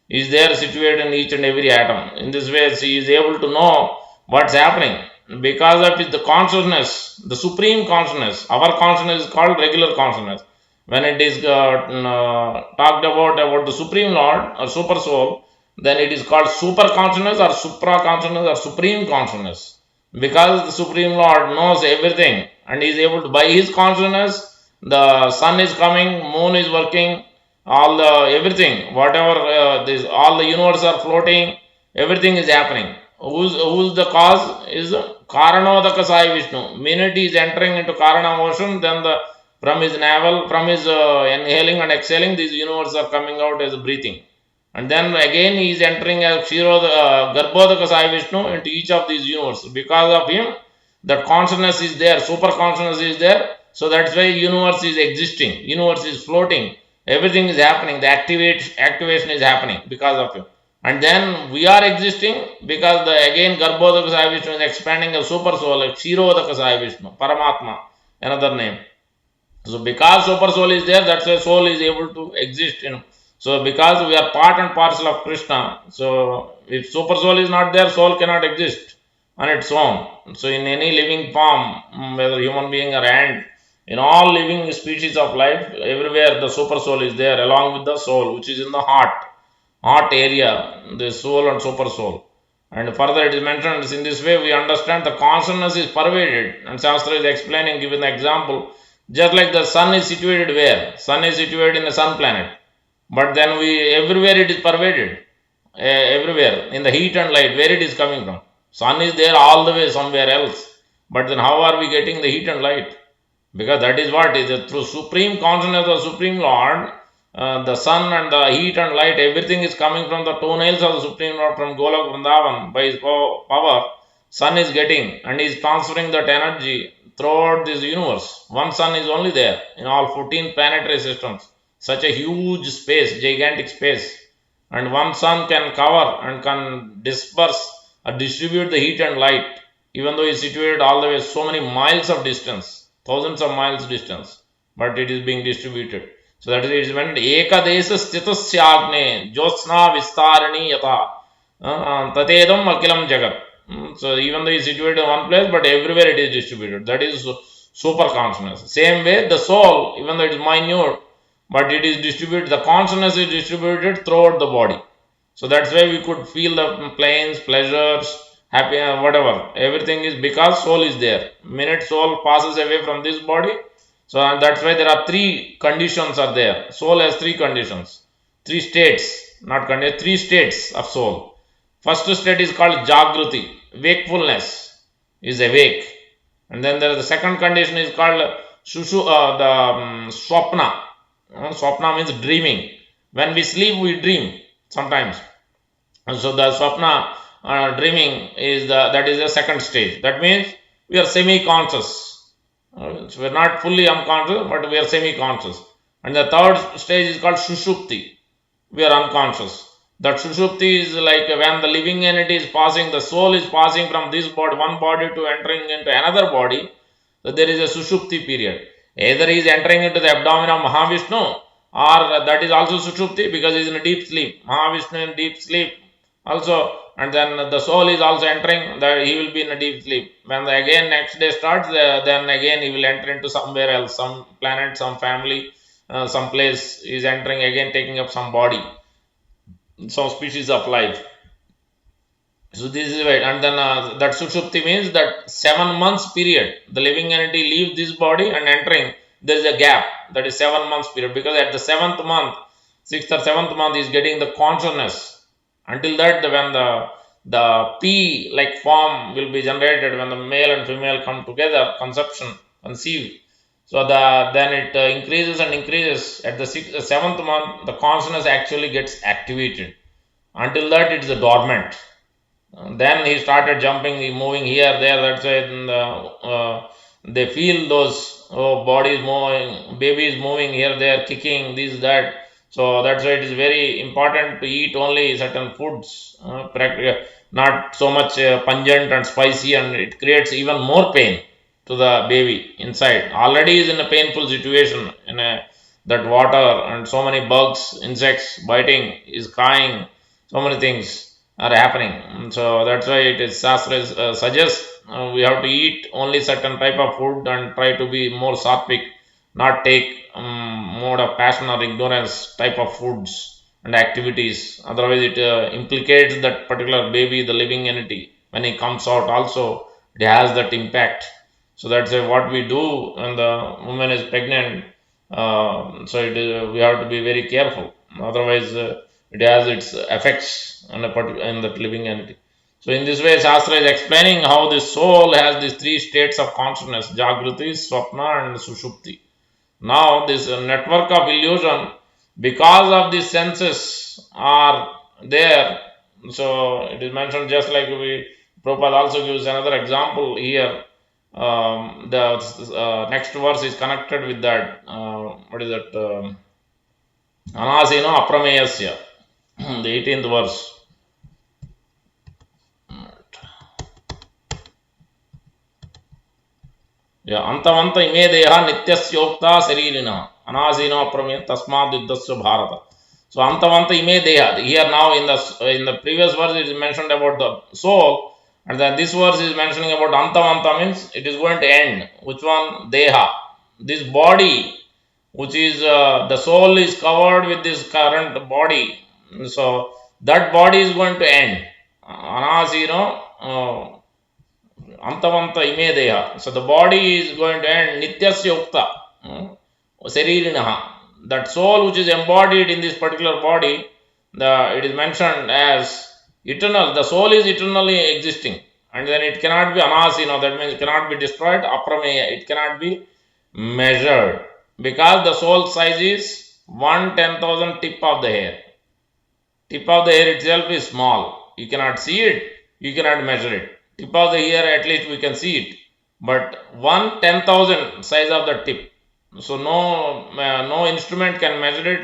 He is there situated in each and every atom. In this way, he is able to know what's happening. Because of the consciousness, the supreme consciousness, our consciousness is called regular consciousness. When it is talked about the Supreme Lord or Super Soul, then it is called super consciousness or supra consciousness or supreme consciousness. Because the Supreme Lord knows everything and is able to, by his consciousness, the sun is coming, moon is working, all the everything, whatever this, all the universe are floating, everything is happening. Who's the cause? Is Karanodaka Sai Vishnu. Minute he is entering into Karana motion, then the from his navel, from his inhaling and exhaling, these universes are coming out as breathing. And then again he is entering as Garbhodaka Sai Vishnu into each of these universes. Because of him, that consciousness is there, super consciousness is there. So that's why universe is existing, universe is floating, everything is happening, the activation is happening because of him. And then we are existing because again Garbhodaka Sai Vishnu is expanding a super soul, like Kshirodaka Sai Vishnu, Paramatma, another name. So because super soul is there, that's why soul is able to exist. So because we are part and parcel of Krishna, so if super soul is not there, soul cannot exist on its own. So in any living form, whether human being or ant, in all living species of life, everywhere the super soul is there along with the soul, which is in the heart area, the soul and super soul. And further it is mentioned in this way we understand the consciousness is pervaded. And Shastra is explaining, giving the example, just like the sun is situated where? Sun is situated in the sun planet. But then everywhere it is pervaded. Everywhere. In the heat and light, where it is coming from? Sun is there all the way somewhere else. But then how are we getting the heat and light? Because that is what is through supreme consciousness of Supreme Lord, the sun and the heat and light, everything is coming from the toenails of the Supreme Lord from Golok Vrindavan by his power. Sun is getting and is transferring that energy throughout this universe. One sun is only there in all 14 planetary systems. Such a huge space, gigantic space. And one sun can cover and can disperse or distribute the heat and light, even though it is situated all the way so many miles of distance, thousands of miles distance, but it is being distributed. So that is it is meant Ekadesa Stitasyagne Jyotsna Vistarani Yata Tatedam Akilam Jagat. So even though it is situated in one place, but everywhere it is distributed. That is super consciousness. Same way, the soul, even though it is minute, but it is distributed, the consciousness is distributed throughout the body. So that's why we could feel the pains, pleasures, happy, whatever. Everything is because soul is there. Minute soul passes away from this body. So that's why there are three conditions are there. Soul has three conditions, three states, not conditions, three states of soul. First state is called Jagruti, wakefulness is awake. And then there is the second condition is called Swapna. Swapna means dreaming. When we sleep, we dream sometimes. And so the Swapna dreaming is that is the second stage. That means we are semi-conscious. So we are not fully unconscious, but we are semi-conscious. And the third stage is called Sushupti. We are unconscious. That Sushupti is like when the living entity is passing, the soul is passing from this body, one body to entering into another body. So there is a Sushupti period. Either he is entering into the abdomen of Mahavishnu, or that is also Sushupti because he is in a deep sleep. Mahavishnu in deep sleep also, and then the soul is also entering, that he will be in a deep sleep. When the again next day starts, then again he will enter into somewhere else, some planet, some family, some place is entering again, taking up some body, some species of life. So this is right, and then that Sushupti means that 7 months period, the living entity leaves this body and entering, there is a gap, that is 7 months period, because at the 6th or 7th month is getting the consciousness. Until that, when the the P like form will be generated when the male and female come together, conceive. So then it increases and increases. At the seventh month, the consciousness actually gets activated. Until that, it is dormant. Then he started jumping, moving here, there. That's why they feel those bodies moving, babies moving here, there, kicking, this, that. So that's why it is very important to eat only certain foods, not so much pungent and spicy, and it creates even more pain to the baby inside. Already is in a painful situation, that water and so many bugs, insects biting, is crying, so many things are happening. So that's why it is Shastra suggests we have to eat only certain type of food and try to be more sattvic, not take mode of passion or ignorance type of foods and activities. Otherwise, it implicates that particular baby, the living entity. When he comes out, also it has that impact. So that's what we do when the woman is pregnant. So we have to be very careful. Otherwise, it has its effects on a particular in that living entity. So in this way, Shastra is explaining how the soul has these three states of consciousness: Jagruti, Swapna, and Sushupti. Now, this network of illusion, because of the senses are there. So it is mentioned just like Prabhupada also gives another example here. The next verse is connected with that. What is that? Anasino aprameyasya. The 18th verse. अंतवंत इमे देह नित्यस्योक्ता शरीरिणः अनासीनो अप्रमेय तस्माद् युद्धस्य Bharat. So antavanta ime deha. Here now in the previous verse it is mentioned about the soul, and then this verse is mentioning about antavanta, means it is going to end. Which one? Deha. This body, which is the soul is covered with this current body. So that body is going to end. Anasino Antavanta ime deha. So the body is going to end. Nityasya ukta. Saririnaha. That soul which is embodied in this particular body, it is mentioned as eternal. The soul is eternally existing. And then it cannot be anasino. That means it cannot be destroyed. Aprameya. It cannot be measured. Because the soul size is 1/10,000 tip of the hair. Tip of the hair itself is small. You cannot see it. You cannot measure it. Tip of the hair, at least we can see it, but 1/10,000 size of the tip. So no instrument can measure it.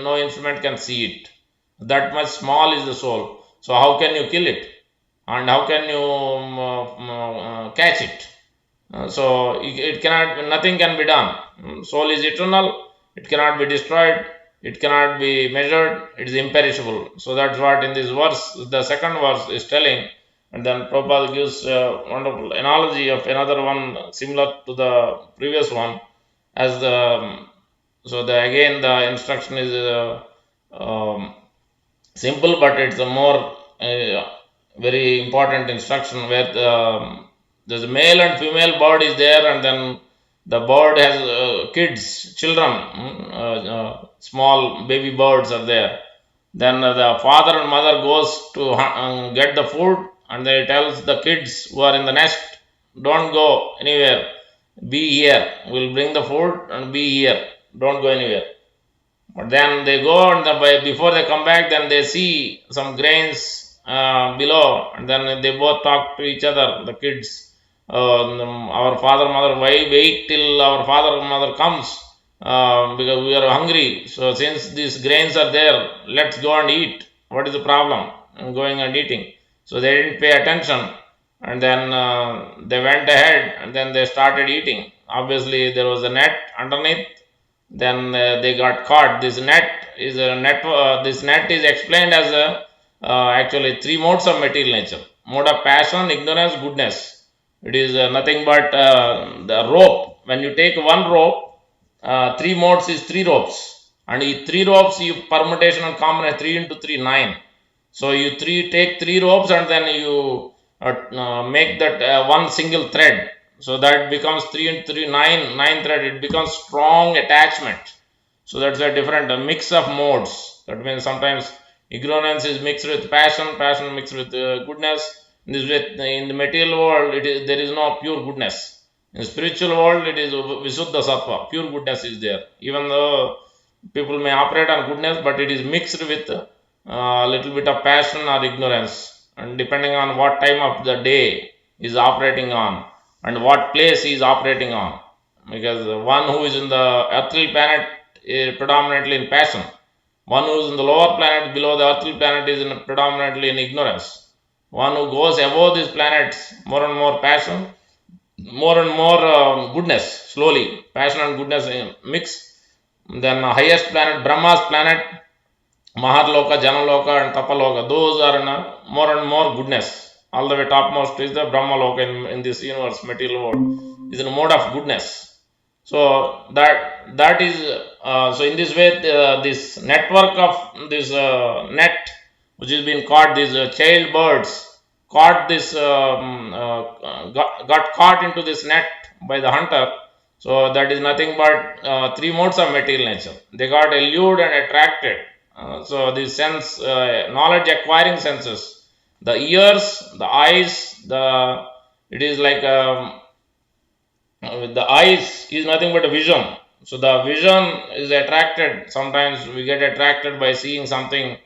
No instrument can see it. That much small is the soul. So how can you kill it, and how can you catch it? So it cannot. Nothing can be done. Soul is eternal. It cannot be destroyed. It cannot be measured. It is imperishable. So that's what in this verse, the second verse is telling. And then Prabhupada gives a wonderful analogy of another one similar to the previous one. As again the instruction is simple, but it's a more very important instruction where there's a male and female bird is there, and then the bird has kids, children, small baby birds are there. Then the father and mother goes to get the food, and they tells the kids who are in the nest, don't go anywhere, be here, we'll bring the food and be here, don't go anywhere. But then they go, and before they come back, then they see some grains below, and then they both talk to each other, the kids. Our father, mother, why wait till our father, mother comes? Because we are hungry. So since these grains are there, let's go and eat. What is the problem? I'm going and eating. So they didn't pay attention, and then they went ahead, and then they started eating. Obviously, there was a net underneath. Then they got caught. This net is a net. This net is explained as actually three modes of material nature: mode of passion, ignorance, goodness. It is nothing but the rope. When you take one rope, three modes is three ropes, and three ropes you permutation and combination 3 into 3 9. So you take three ropes, and then you make that one single thread. So that becomes 3 into 3 9 thread. It becomes strong attachment. So that's a different mix of modes. That means sometimes Ignorance is mixed with passion, passion mixed with goodness. In the material world, there is no pure goodness. In the spiritual world, it is Visuddha Sattva, pure goodness is there. Even though people may operate on goodness, but it is mixed with a little bit of passion or ignorance, and depending on what time of the day is operating on and what place he is operating on. Because one who is in the earthly planet is predominantly in passion, one who is in the lower planet below the earthly planet is predominantly in ignorance. One who goes above these planets, more and more passion, more and more goodness, slowly passion and goodness mix. Then highest planet, Brahma's planet, Maharloka, Janaloka and Tapaloka, those are more and more goodness. All the way topmost is the Brahmaloka in this universe, material world, is in a mode of goodness. So that is so in this way this network of this net which has been caught, these child birds caught this got caught into this net by the hunter. So that is nothing but three modes of material nature. They got allured and attracted. So the sense, knowledge acquiring senses, the ears, the eyes, the it is like the eyes is nothing but a vision. So the vision is attracted. Sometimes we get attracted by seeing something,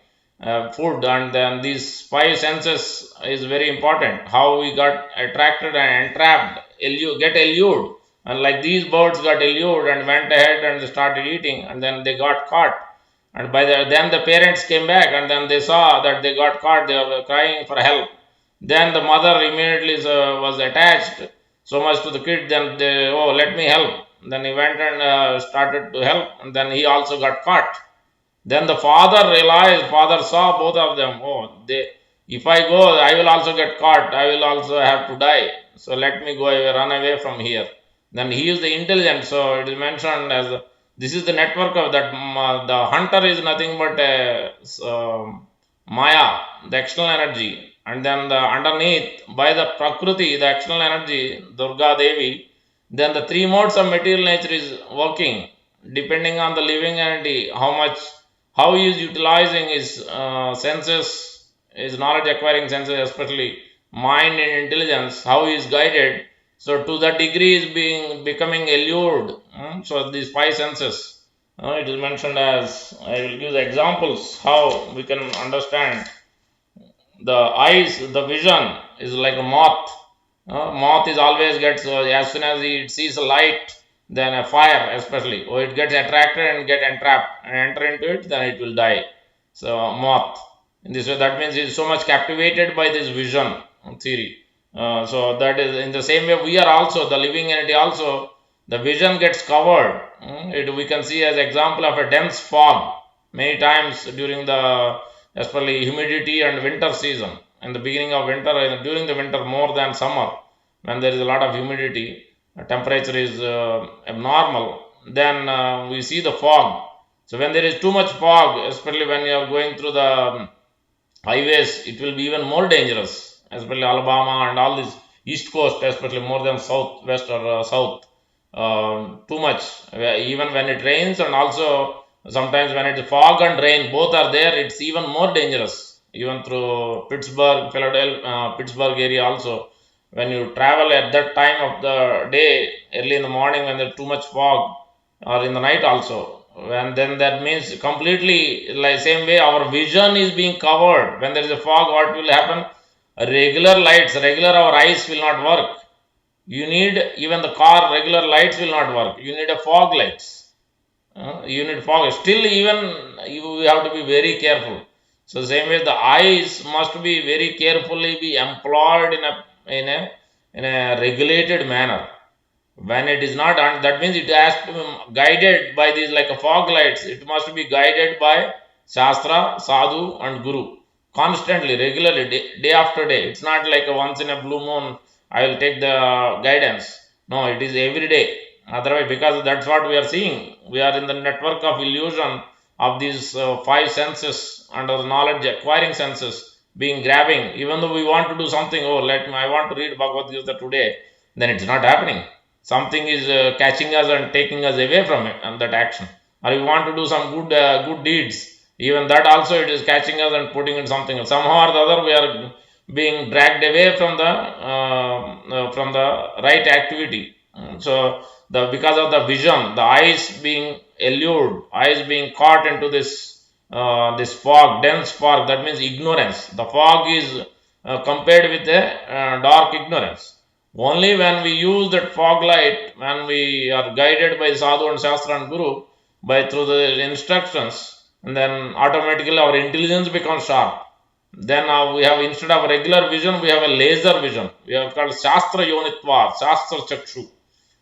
food, and then these five senses is very important. How we got attracted and entrapped, get allured, and like these birds got allured and went ahead and they started eating, and then they got caught. And then the parents came back, and then they saw that they got caught. They were crying for help. Then the mother immediately was attached so much to the kid. Then they, oh, let me help. Then he went and started to help, and then he also got caught. Then the father realized, father saw both of them. Oh, if I go, I will also get caught. I will also have to die. So let me go away, run away from here. Then he is the intelligent. So it is mentioned as this is the network of that. The hunter is nothing but a Maya, the external energy, and then the underneath by the Prakriti, the external energy, Durga Devi. Then the three modes of material nature is working depending on the living entity, how he is utilizing his senses, his knowledge acquiring senses, especially mind and intelligence, how he is guided. So to that degree is becoming allured. So these five senses, it is mentioned as, I will give the examples how we can understand. The eyes, the vision is like a moth. Moth is always gets as soon as it sees a light, then a fire especially, or it gets attracted and get entrapped and enter into it, then it will die. So moth in this way, that means it is so much captivated by this vision theory. So that is in the same way we are also the living entity. Also, the vision gets covered. We can see as example of a dense fog many times during the especially humidity and winter season. In the beginning of winter and during the winter more than summer, when there is a lot of humidity, temperature is abnormal, then we see the fog. So when there is too much fog, especially when you are going through the highways, it will be even more dangerous, especially Alabama and all this east coast, especially more than south, west or south. Too much, even when it rains, and also sometimes when it's fog and rain, both are there, it's even more dangerous. Even through Pittsburgh, Philadelphia, Pittsburgh area also, when you travel at that time of the day, early in the morning when there's too much fog, or in the night also, and then that means completely like same way our vision is being covered. When there is a fog, what will happen? Regular lights, regular our eyes will not work. You need, even the car regular lights will not work. You need a fog lights. You need fog. Still, even you have to be very careful. So same way, the eyes must be very carefully be employed in a regulated manner. When it is not, that means it has to be guided by these like a fog lights. It must be guided by Shastra, Sadhu, and Guru constantly, regularly, day after day. It's not like a once in a blue moon I will take the guidance. No, it is every day. Otherwise, because that's what we are seeing. We are in the network of illusion of these five senses under the knowledge acquiring senses being grabbing. Even though we want to do something, oh, I want to read Bhagavad Gita today, then it's not happening. Something is catching us and taking us away from it and that action. Or we want to do some good deeds. Even that also it is catching us and putting in something else. Somehow or the other we are being dragged away from the right activity. So the because of the vision, the eyes being allured, eyes being caught into this fog, dense fog. That means ignorance. The fog is compared with a dark ignorance. Only when we use that fog light, when we are guided by sadhu and shastra and guru, by through the instructions, and then automatically our intelligence becomes sharp. Then we have, instead of regular vision, we have a laser vision. We have called shastra yonitva, shastra chakshu.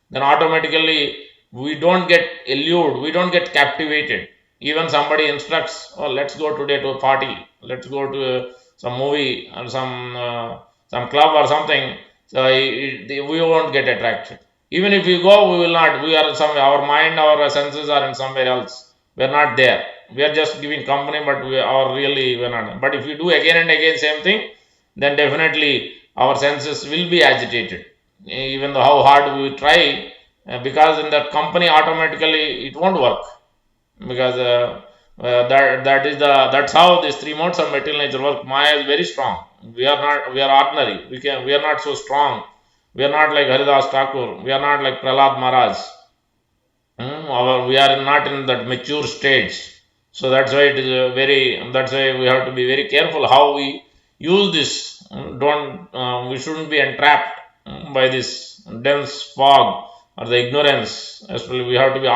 Then automatically we don't get allured, we don't get captivated. Even somebody instructs, oh, let's go today to a party, let's go to some movie or some club or something. So we won't get attracted. Even if we go, we will not. We are some, our mind, our senses are in somewhere else. We are not there. We are just giving company, but we are really we are not. But if you do again and again same thing, then definitely our senses will be agitated. Even though how hard we try, because in that company automatically it won't work, because that's how these three modes of material nature work. Maya is very strong. We are not. We are ordinary. We are not so strong. We are not like Haridas Thakur. We are not like Prahlad Maharaj. We are not in that mature stage. So that's why it is that's why we have to be very careful how we use this. Don't We shouldn't be entrapped by this dense fog or the ignorance. Especially we have to try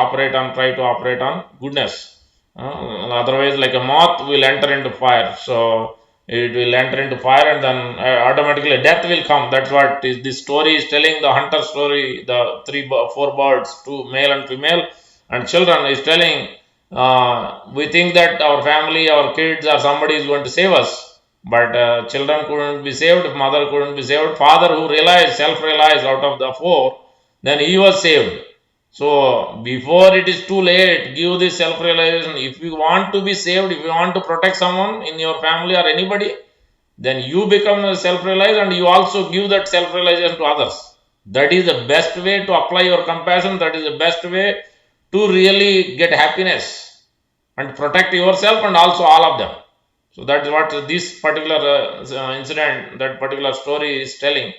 to operate on goodness. Otherwise, like a moth will enter into fire. So it will enter into fire, and then automatically death will come. That's what this story is telling. The hunter story, the four birds, two male and female, and children is telling. We think that our family, our kids, or somebody is going to save us, but children couldn't be saved, mother couldn't be saved, father who realized, self-realized out of the four, then he was saved. So before it is too late, give this self-realization. If you want to be saved, if you want to protect someone in your family or anybody, then you become self-realized and you also give that self-realization to others. That is the best way to apply your compassion. That is the best way to really get happiness and protect yourself and also all of them. So that's what this particular incident, that particular story is telling.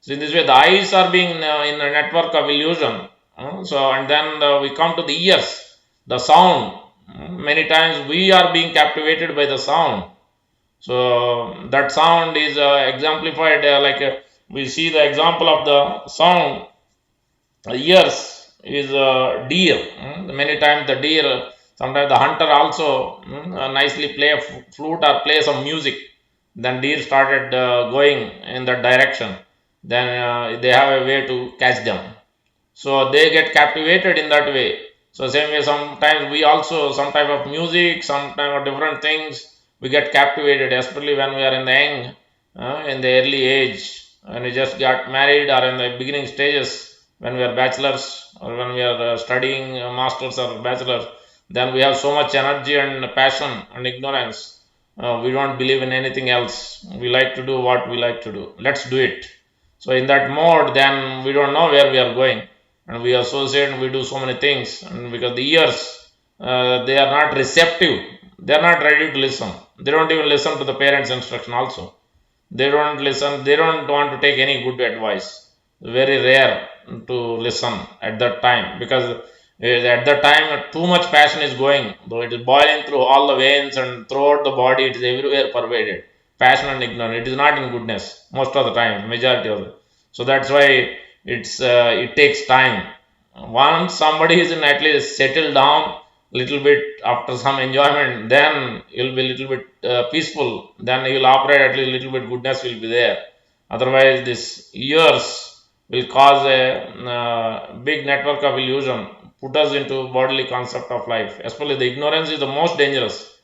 So in this way, the eyes are being in a network of illusion. And then we come to the ears, the sound. Many times we are being captivated by the sound. So that sound is exemplified we see the example of the sound. Ears is a deer. Many times the deer, sometimes the hunter also nicely play a flute or play some music. Then deer started going in that direction. Then they have a way to catch them. So they get captivated in that way. So same way, sometimes we also some type of music, some type of different things, we get captivated, especially when we are in the young, in the early age, when we just got married, or in the beginning stages, when we are bachelors, or when we are studying masters or bachelors. Then we have so much energy and passion and ignorance. We don't believe in anything else. We like to do what we like to do. Let's do it. So in that mode, then we don't know where we are going, and we associate and we do so many things. And because the ears, they are not receptive, they are not ready to listen. They don't even listen to the parents' instruction. Also, they don't listen. They don't want to take any good advice. Very rare to listen at that time, because at that time too much passion is going, though it is boiling through all the veins and throughout the body. It is everywhere pervaded. Passion and ignorance. It is not in goodness most of the time, majority of it. So that's why it takes time. Once somebody is in at least settled down little bit after some enjoyment, then you'll be little bit peaceful. Then you'll operate at least little bit goodness will be there. Otherwise, this years will cause a big network of illusion, put us into bodily concept of life. Especially the ignorance is the most dangerous.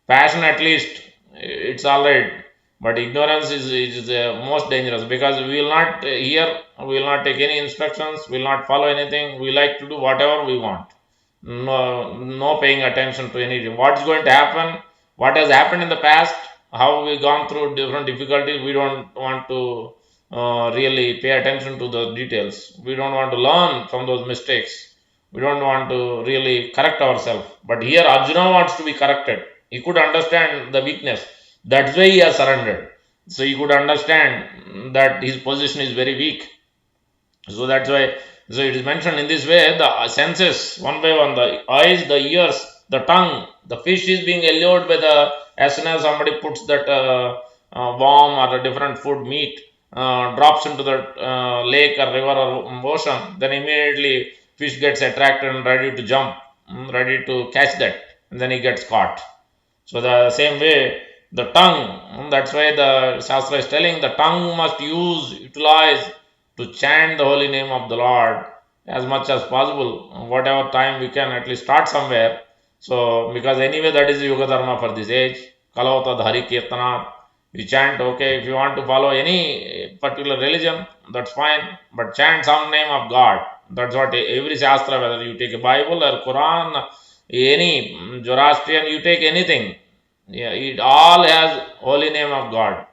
Passion at least it's all right, but ignorance is the most dangerous, because we will not hear, we will not take any instructions, we will not follow anything. We like to do whatever we want. No paying attention to anything. What's going to happen? What has happened in the past? How we gone through different difficulties? We don't want to really pay attention to the details. We don't want to learn from those mistakes. We don't want to really correct ourselves. But here Arjuna wants to be corrected. He could understand the weakness. That's why he has surrendered. So he could understand that his position is very weak. So that's why, so it is mentioned in this way, the senses, one by one, the eyes, the ears, the tongue, the fish is being allured by the, as soon as somebody puts that worm or a different food, meat, drops into the lake or river or ocean, then immediately fish gets attracted and ready to jump, ready to catch that, and then he gets caught. So the same way, the tongue, that's why the Shastra is telling the tongue must utilize to chant the holy name of the Lord as much as possible. Whatever time we can at least start somewhere. So because anyway that is the Yoga Dharma for this age. Kalavata Dhari Kirtana. You chant, okay, if you want to follow any particular religion, that's fine, but chant some name of God. That's what every Shastra, whether you take a Bible or Quran, any Zoroastrian, you take anything, yeah, it all has holy name of God.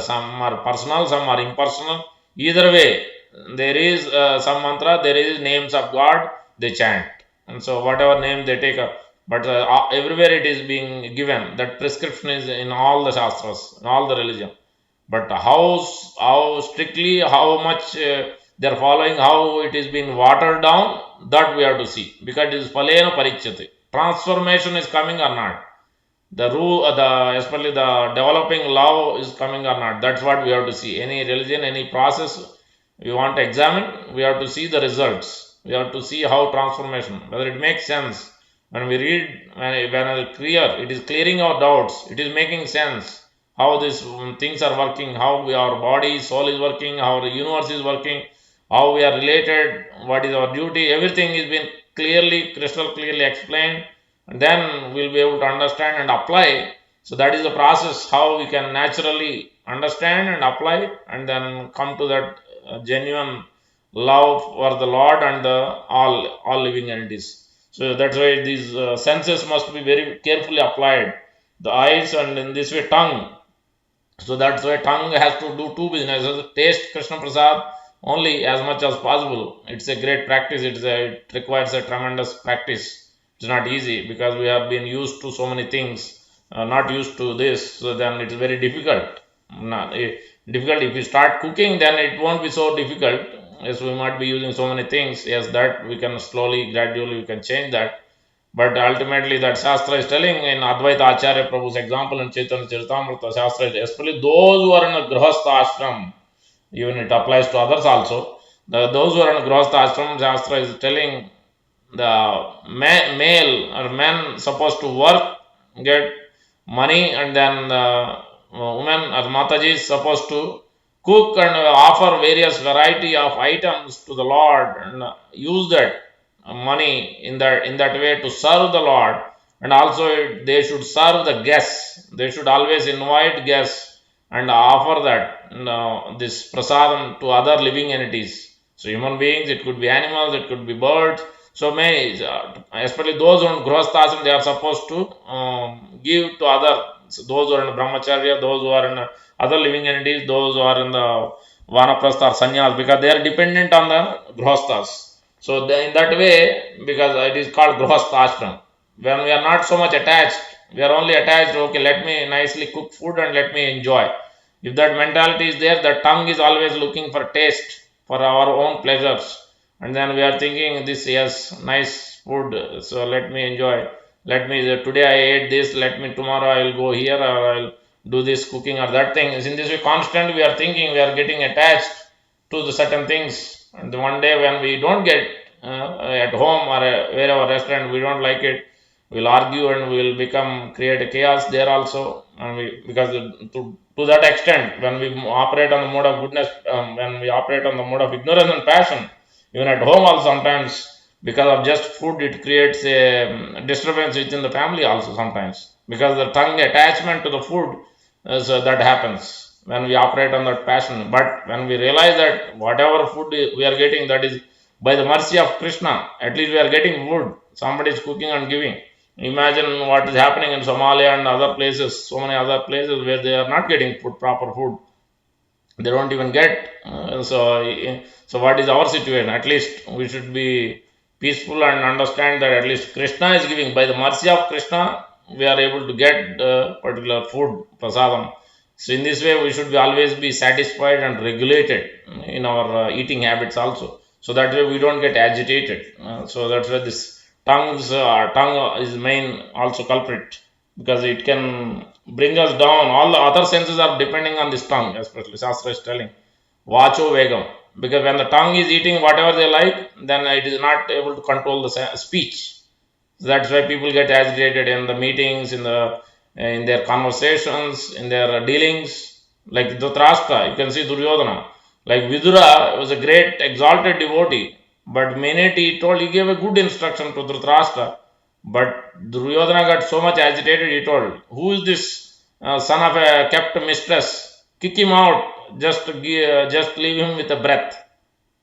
Some are personal, some are impersonal. Either way, there is some mantra, there is names of God, they chant. And so whatever name they take, but everywhere it is being given. That prescription is in all the Shastras, in all the religion. But how strictly, how much they are following, how it is being watered down, that we have to see. Because it is palena parichyate. Transformation is coming or not. The rule, especially the developing love is coming or not. That's what we have to see. Any religion, any process we want to examine, we have to see the results. We have to see how transformation, whether it makes sense. When we read, when it's clear, it is clearing our doubts. It is making sense how these things are working, how our body, soul is working, how the universe is working, how we are related, what is our duty. Everything is been clearly, crystal clearly explained, and then we'll be able to understand and apply. So that is the process how we can naturally understand and apply, and then come to that genuine love for the Lord and the all living entities. So that's why these senses must be very carefully applied. The eyes, and in this way tongue. So that's why tongue has to do two businesses: taste Krishna Prasad only as much as possible. It's a great practice. It requires a tremendous practice. It's not easy because we have been used to so many things, not used to this. So then it's very difficult. Difficult. If you start cooking, then it won't be so difficult. Yes, we might be using so many things. Yes, that we can slowly, gradually, we can change that. But ultimately, that Shastra is telling in Advaita Acharya Prabhu's example in Chaitanya Charitamrita, Shastra is especially those who are in a Grihastha ashram, even it applies to others also. Those who are in a Grihastha ashram, Shastra is telling the male or men supposed to work, get money, and then the woman or Mataji is supposed to cook and offer various variety of items to the Lord, and use that money in that way to serve the Lord. And also they should serve the guests. They should always invite guests and offer that this prasadam to other living entities. So human beings, it could be animals, it could be birds. So many, especially those on grihasthasam, they are supposed to give to other. So those who are in brahmacharya, those who are in other living entities, those who are in the vanaprastha or sannyas, because they are dependent on the grihasthas. So in that way, because it is called grihastha ashram, when we are not so much attached, we are only attached, okay, let me nicely cook food and let me enjoy. If that mentality is there, the tongue is always looking for taste, for our own pleasures. And then we are thinking, this, yes, nice food, so let me enjoy. Let me, today I ate this, let me, tomorrow I will go here, or I will do this cooking or that thing. In this way, constant we are thinking, we are getting attached to the certain things. And one day when we don't get at home or wherever restaurant, we don't like it, we'll argue and we'll create a chaos there also. And because to that extent, when we operate on the mode of goodness, when we operate on the mode of ignorance and passion, even at home also sometimes, because of just food, it creates a disturbance within the family also sometimes, because the tongue attachment to the food, so that happens when we operate on that passion. But when we realize that whatever food we are getting, that is by the mercy of Krishna, at least we are getting food, somebody is cooking and giving. Imagine what is happening in Somalia and other places, so many other places where they are not getting proper food. They don't even get. So what is our situation? At least we should be peaceful and understand that at least Krishna is giving. By the mercy of Krishna, we are able to get particular food prasadam. So in this way we should always be satisfied and regulated in our eating habits also, so that way we don't get agitated. So that's why this tongue is main also culprit, because it can bring us down. All the other senses are depending on this tongue, especially Shastra is telling vacho vegam, because when the tongue is eating whatever they like, then it is not able to control the speech. So that's why people get agitated in the meetings, in their conversations, in their dealings. Like Dhritarashtra, you can see Duryodhana. Like Vidura was a great exalted devotee, but minute he told, he gave a good instruction to Dhritarashtra. But Duryodhana got so much agitated, he told, "Who is this son of a kept mistress? Kick him out. Just leave him with a breath."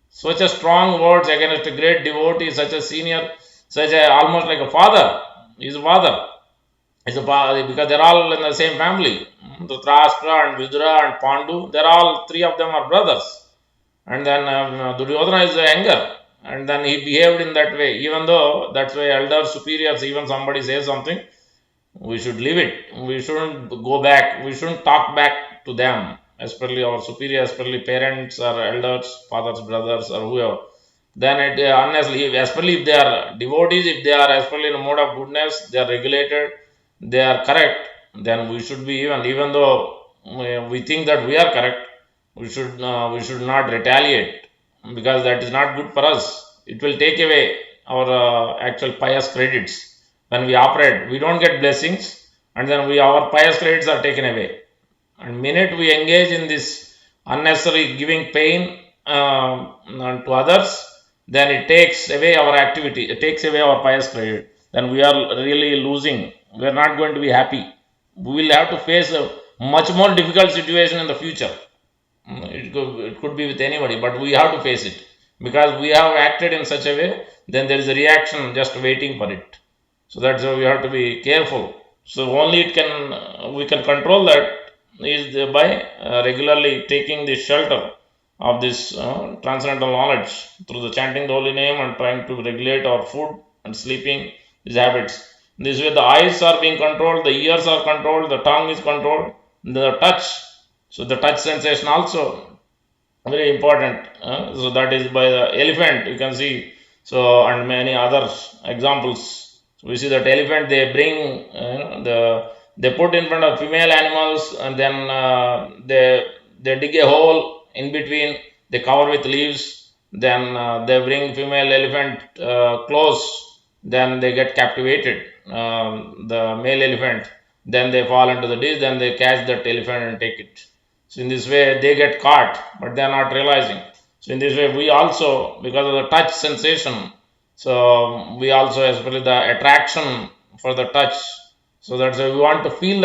Such a strong words against a great devotee, such a senior, such a almost like a father. He's a father. He's a father because they're all in the same family. Dhritarashtra and Vidura and Pandu, they're all three of them are brothers. And then Duryodhana is younger, and then he behaved in that way. Even though that's why elders, superiors, even somebody says something, we should leave it. We shouldn't go back. We shouldn't talk back to them, especially our superiors, especially parents or elders, fathers, brothers, or whoever. Then it honestly, especially if they are devotees, if they are especially in a mode of goodness, they are regulated, they are correct, then we should be even though we think that we are correct, we should not retaliate, because that is not good for us. It will take away our actual pious credits. When we operate, we don't get blessings, and then our pious credits are taken away. And minute we engage in this unnecessary giving pain to others, then it takes away our activity, it takes away our pious credit. Then we are really losing. We are not going to be happy. We will have to face a much more difficult situation in the future. It could be with anybody, but we have to face it, because we have acted in such a way. Then there is a reaction just waiting for it. So that's why we have to be careful. So only it can we can control that is by regularly taking the shelter of this transcendental knowledge through the chanting the holy name and trying to regulate our food and sleeping, these habits. This way, the eyes are being controlled, the ears are controlled, the tongue is controlled, the touch. So the touch sensation also very important. So that is by the elephant, you can see. So and many other examples. So we see that elephant, they bring they put in front of female animals, and then they dig a hole in between, they cover with leaves, then they bring female elephant close, then they get captivated, the male elephant, then they fall into the ditch, then they catch that elephant and take it. So in this way they get caught, but they are not realizing. So in this way we also, because of the touch sensation, so we also, especially the attraction for the touch, so that's why we want to feel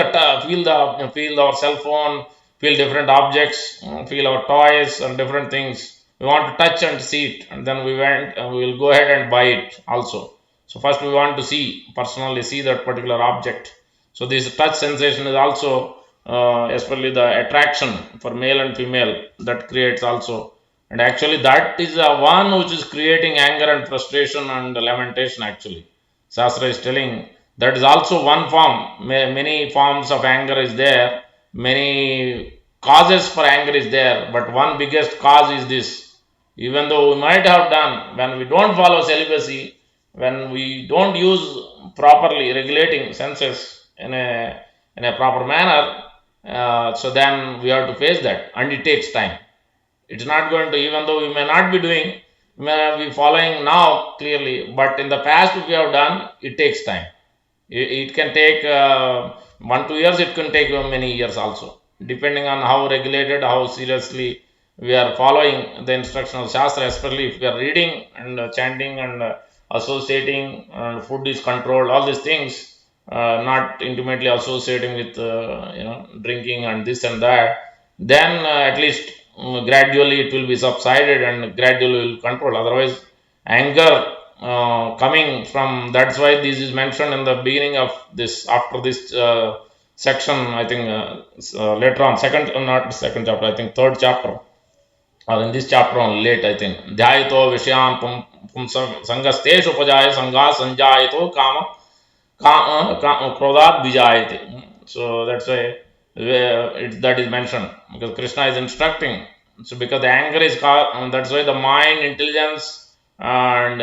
feel our cell phone, feel different objects, feel our toys and different things. We want to touch and see it, and then we will go ahead and buy it also. So first we want to personally see that particular object. So this touch sensation is also especially the attraction for male and female, that creates also. And actually that is the one which is creating anger and frustration and lamentation. Actually Shastra is telling that is also one form. Many forms of anger is there, many causes for anger is there, but one biggest cause is this. Even though we might have done, when we don't follow celibacy, when we don't use properly regulating senses in a proper manner, so then we have to face that, and it takes time. It's not going to, even though we may not be doing, we may not be following now clearly, but in the past if we have done, it takes time. It can take 1 2 years, it can take many years also, depending on how regulated, how seriously we are following the instruction of Shastra, especially if we are reading and chanting and associating, and food is controlled, all these things, not intimately associating with drinking and this and that, then at least gradually it will be subsided and gradually will control. Otherwise anger coming from, that's why this is mentioned in the beginning of this, after this section, I think later on, second, not second chapter, I think third chapter, or in this chapter on late, I think, dhyaito vishayan pumsam sangasteshu upajaya sangha sanjayato kama Krodhat Vijayate. So that's why that is mentioned, because Krishna is instructing. So because the anger is that's why the mind, intelligence, and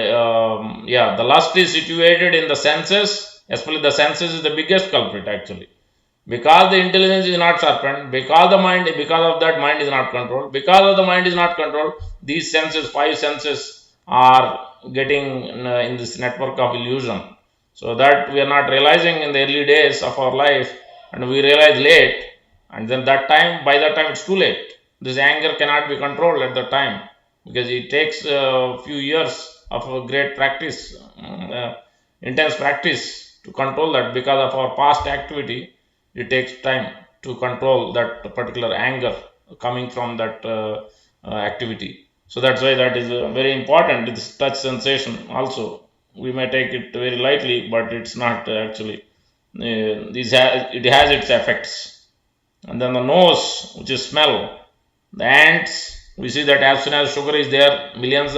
yeah, the lust is situated in the senses. Especially the senses is the biggest culprit actually, because the intelligence is not sharpened, because of that mind is not controlled, because of the mind is not controlled, these senses, five senses, are getting in this network of illusion. So that we are not realizing in the early days of our life, and we realize late, and then that time, by that time it's too late. This anger cannot be controlled at that time, because it takes a few years of a great practice, intense practice to control that. Because of our past activity, it takes time to control that particular anger coming from that activity. So that's why that is very important. This touch sensation also, we may take it very lightly, but it's not actually. It has its effects. And then the nose, which is smell. The ants, we see that as soon as sugar is there, millions,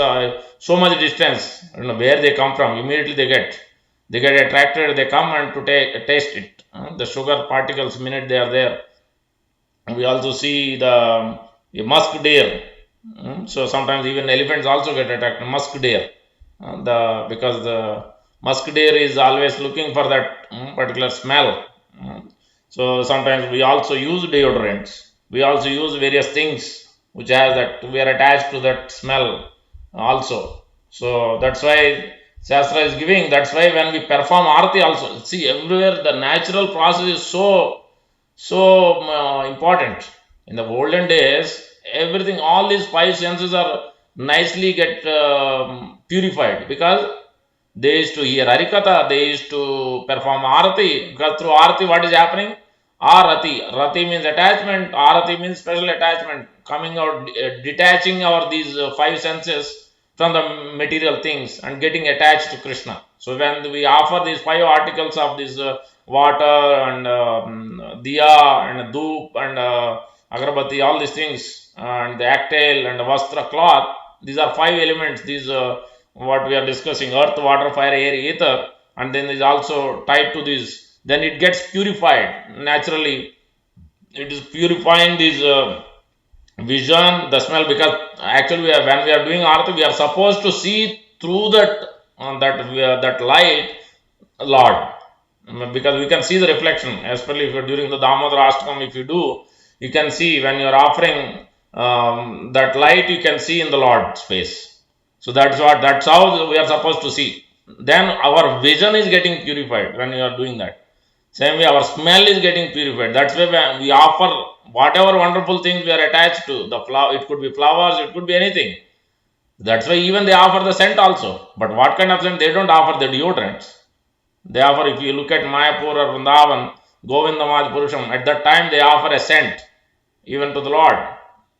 so much distance, where they come from, immediately they get attracted, they come and to taste it. The sugar particles, minute they are there. We also see the musk deer. So sometimes even elephants also get attracted. Musk deer, because the musk deer is always looking for that particular smell. So sometimes we also use deodorants. We also use various things which has that, we are attached to that smell also. So that's why Shastra is giving. That's why when we perform arati also, see everywhere the natural process is so important. In the olden days, everything, all these five senses are nicely get purified, because they used to hear Harikatha, they used to perform Arati, because through Arati, what is happening? Arati. Rati means attachment, Arati means special attachment, coming out, detaching our these five senses from the material things and getting attached to Krishna. So when we offer these five articles of this water and diya and dhoop and agarbatti, all these things, and the actail and the vastra cloth, these are five elements. These what we are discussing: earth, water, fire, air, ether, and then is also tied to this. Then it gets purified naturally. It is purifying this vision, the smell, because actually when we are doing arati, we are supposed to see through that light, Lord, because we can see the reflection, especially if you're during the Damodara Ashtakam, if you do, you can see when you're offering that light, you can see in the Lord's face. So that's how we are supposed to see. Then our vision is getting purified when you are doing that. Same way, our smell is getting purified. That's why when we offer whatever wonderful things we are attached to, the flower, it could be flowers, it could be anything. That's why even they offer the scent also. But what kind of scent? They don't offer the deodorants. They offer, if you look at Mayapur or Vrindavan, Govindamaj Purusham, at that time they offer a scent even to the Lord.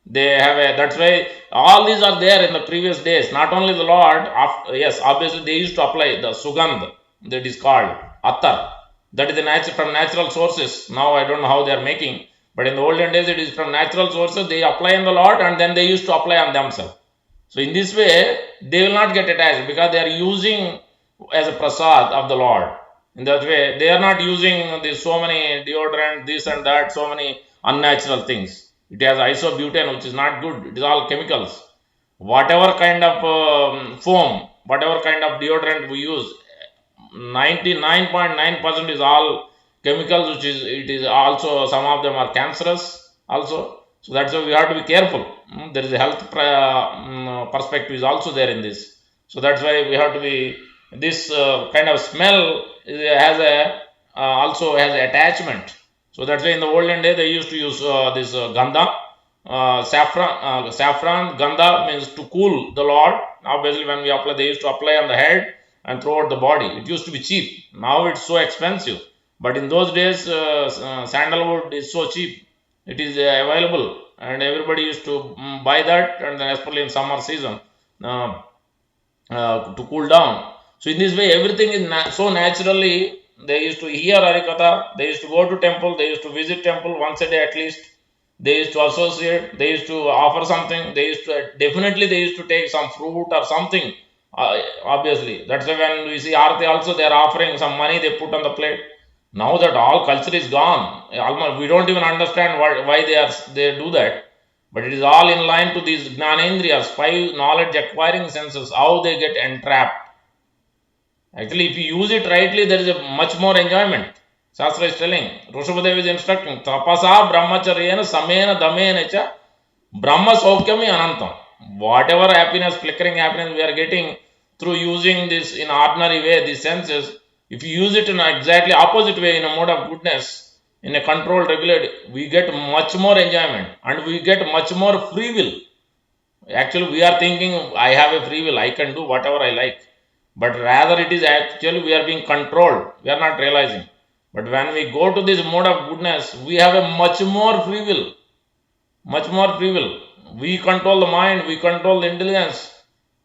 They have a, that's why all these are there in the previous days. Not only the Lord, yes, obviously they used to apply the Sugandh, that is called Attar. That is the from natural sources. Now I don't know how they are making, but in the olden days it is from natural sources. They apply on the Lord and then they used to apply on themselves. So in this way, they will not get attached, because they are using as a prasad of the Lord. In that way, they are not using so many deodorant, this and that, so many unnatural things. It has isobutane, which is not good. It is all chemicals. Whatever kind of foam, whatever kind of deodorant we use, 99.9% is all chemicals, which is, it is also, some of them are cancerous also. So that's why we have to be careful. There is a health perspective is also there in this. So that's why we have to be, this kind of smell has a also has attachment. So that's why in the olden day they used to use this gandha, saffron. Gandha means to cool the Lord. Obviously, when we apply, they used to apply on the head and throughout the body. It used to be cheap. Now it's so expensive. But in those days, sandalwood is so cheap. It is available, and everybody used to buy that, and then especially in summer season to cool down. So in this way, everything is so naturally. They used to hear Harikatha. They used to go to temple. They used to visit temple once a day at least. They used to associate. They used to offer something. They used to, definitely they used to take some fruit or something Obviously, that's why when we see Aarti also, they are offering some money they put on the plate. Now that all culture is gone, almost we don't even understand why they do that. But it is all in line to these Gnanendriyas, five knowledge acquiring senses, how they get entrapped. Actually, if you use it rightly, there is a much more enjoyment. Shastra is telling, Rishabhadev is instructing, tapasa brahmacharyena samena damena cha brahma saukyami anantam. Whatever happiness, flickering happiness we are getting through using this in ordinary way, these senses, if you use it in an exactly opposite way, in a mode of goodness, in a controlled, regulated, we get much more enjoyment and we get much more free will. Actually, we are thinking, I have a free will, I can do whatever I like. But rather, it is actually we are being controlled. We are not realizing. But when we go to this mode of goodness, we have a much more free will. Much more free will. We control the mind, we control the intelligence,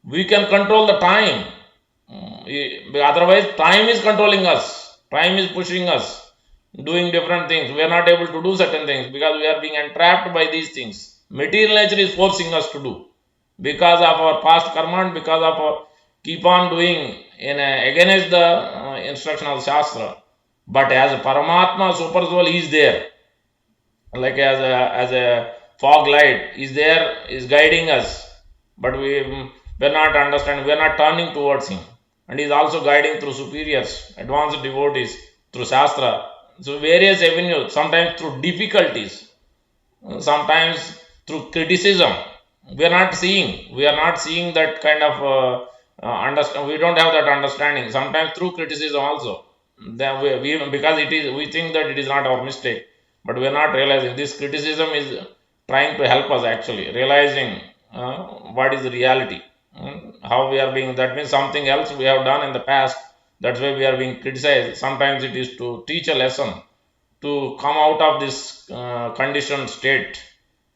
we can control the time. Otherwise, time is controlling us, time is pushing us, doing different things. We are not able to do certain things because we are being entrapped by these things. Material nature is forcing us to do because of our past karma and because of our keep on doing against the instruction of Shastra. But as Paramatma, super soul is there, like as a fog light is there, is guiding us, but we're not understanding, we're not turning towards him, and he's also guiding through superiors, advanced devotees, through Shastra, so various avenues, sometimes through difficulties, sometimes through criticism. We are not seeing that kind of understand, we don't have that understanding, sometimes through criticism also. Then because it is, we think that it is not our mistake, but we are not realizing this criticism is trying to help us actually realizing what is the reality. How we are being, that means something else we have done in the past, that's why we are being criticized. Sometimes it is to teach a lesson, to come out of this conditioned state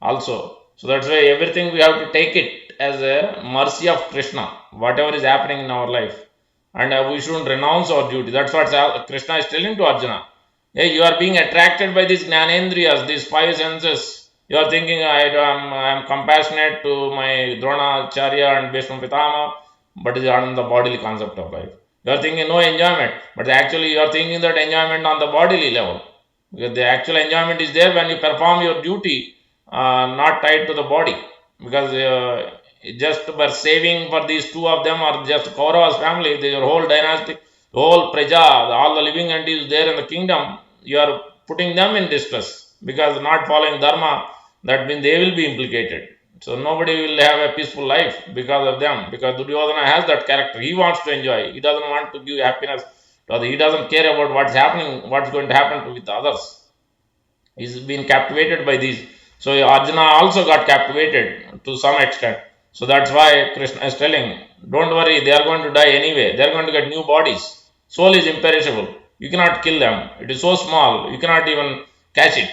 also. So that's why everything we have to take it as a mercy of Krishna, whatever is happening in our life. And we shouldn't renounce our duty. That's what Krishna is telling to Arjuna. Hey, you are being attracted by these Gnanendriyas, these five senses. You are thinking, I am compassionate to my Drona, Acharya, and Bhishma Pitama, but it is on the bodily concept of life. You are thinking no enjoyment, but actually you are thinking that enjoyment on the bodily level. Because the actual enjoyment is there when you perform your duty, not tied to the body. Because just by saving for these two of them, or just Kauravas family, your whole dynasty, the whole praja, all the living entities there in the kingdom, you are putting them in distress because not following dharma, that means they will be implicated. So nobody will have a peaceful life because of them. Because Duryodhana has that character. He wants to enjoy. He doesn't want to give happiness to others. He doesn't care about what's happening, what's going to happen with others. He's been captivated by these. So Arjuna also got captivated to some extent. So that's why Krishna is telling, don't worry, they are going to die anyway. They are going to get new bodies. Soul is imperishable. You cannot kill them. It is so small. You cannot even catch it.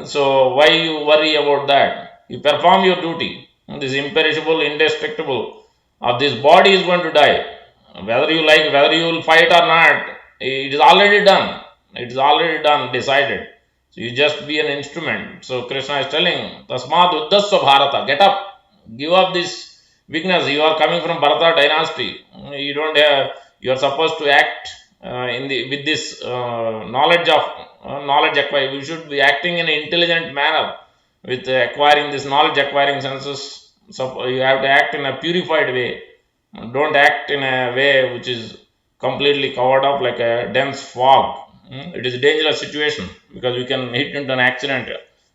So why you worry about that? You perform your duty. This imperishable, indestructible of this body is going to die. Whether you like, whether you will fight or not, it is already done. It is already done, decided. So you just be an instrument. So Krishna is telling, Tasmad Uddasya Bharata, get up, give up this weakness. You are coming from Bharata dynasty. You don't have, you are supposed to act in the with this knowledge acquire. You should be acting in an intelligent manner with acquiring this knowledge acquiring senses. So you have to act in a purified way. Don't act in a way which is completely covered up like a dense fog. It is a dangerous situation because you can hit into an accident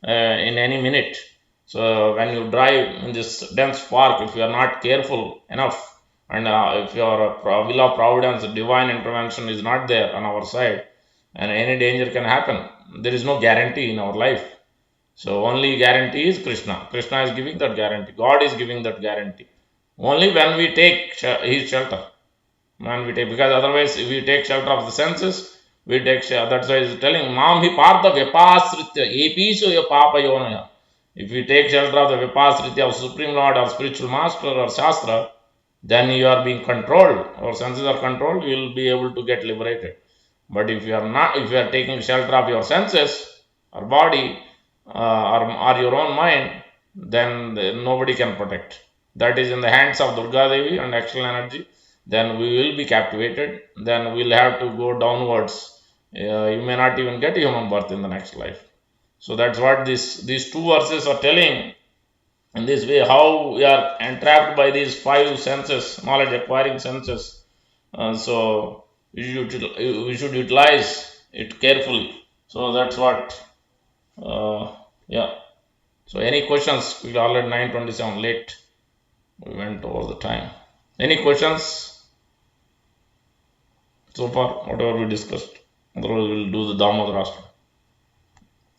in any minute. So when you drive in this dense fog, if you are not careful enough, and if your will of providence, divine intervention is not there on our side, and any danger can happen, there is no guarantee in our life. So only guarantee is Krishna. Krishna is giving that guarantee. God is giving that guarantee. Only when we take his shelter. When we take, because otherwise if we take shelter of the senses, we take that's why he's telling Mam hi partha vyapasritya episho papayonaya. If we take shelter of the vyapasritya of Supreme Lord or spiritual master or Shastra, then you are being controlled, our senses are controlled, you will be able to get liberated. But if you are not, if you are taking shelter of your senses or body or your own mind, then nobody can protect. that is in the hands of Durga Devi and external energy, then we will be captivated. Then we'll have to go downwards. You may not even get human birth in the next life. So that's what these two verses are telling. In this way, how we are entrapped by these five senses, knowledge acquiring senses. So we should utilize it carefully. So that's what. Yeah. So any questions? We are already 9:27 late. We went over the time. Any questions so far? Whatever we discussed. Otherwise, we'll do the Damodarastra.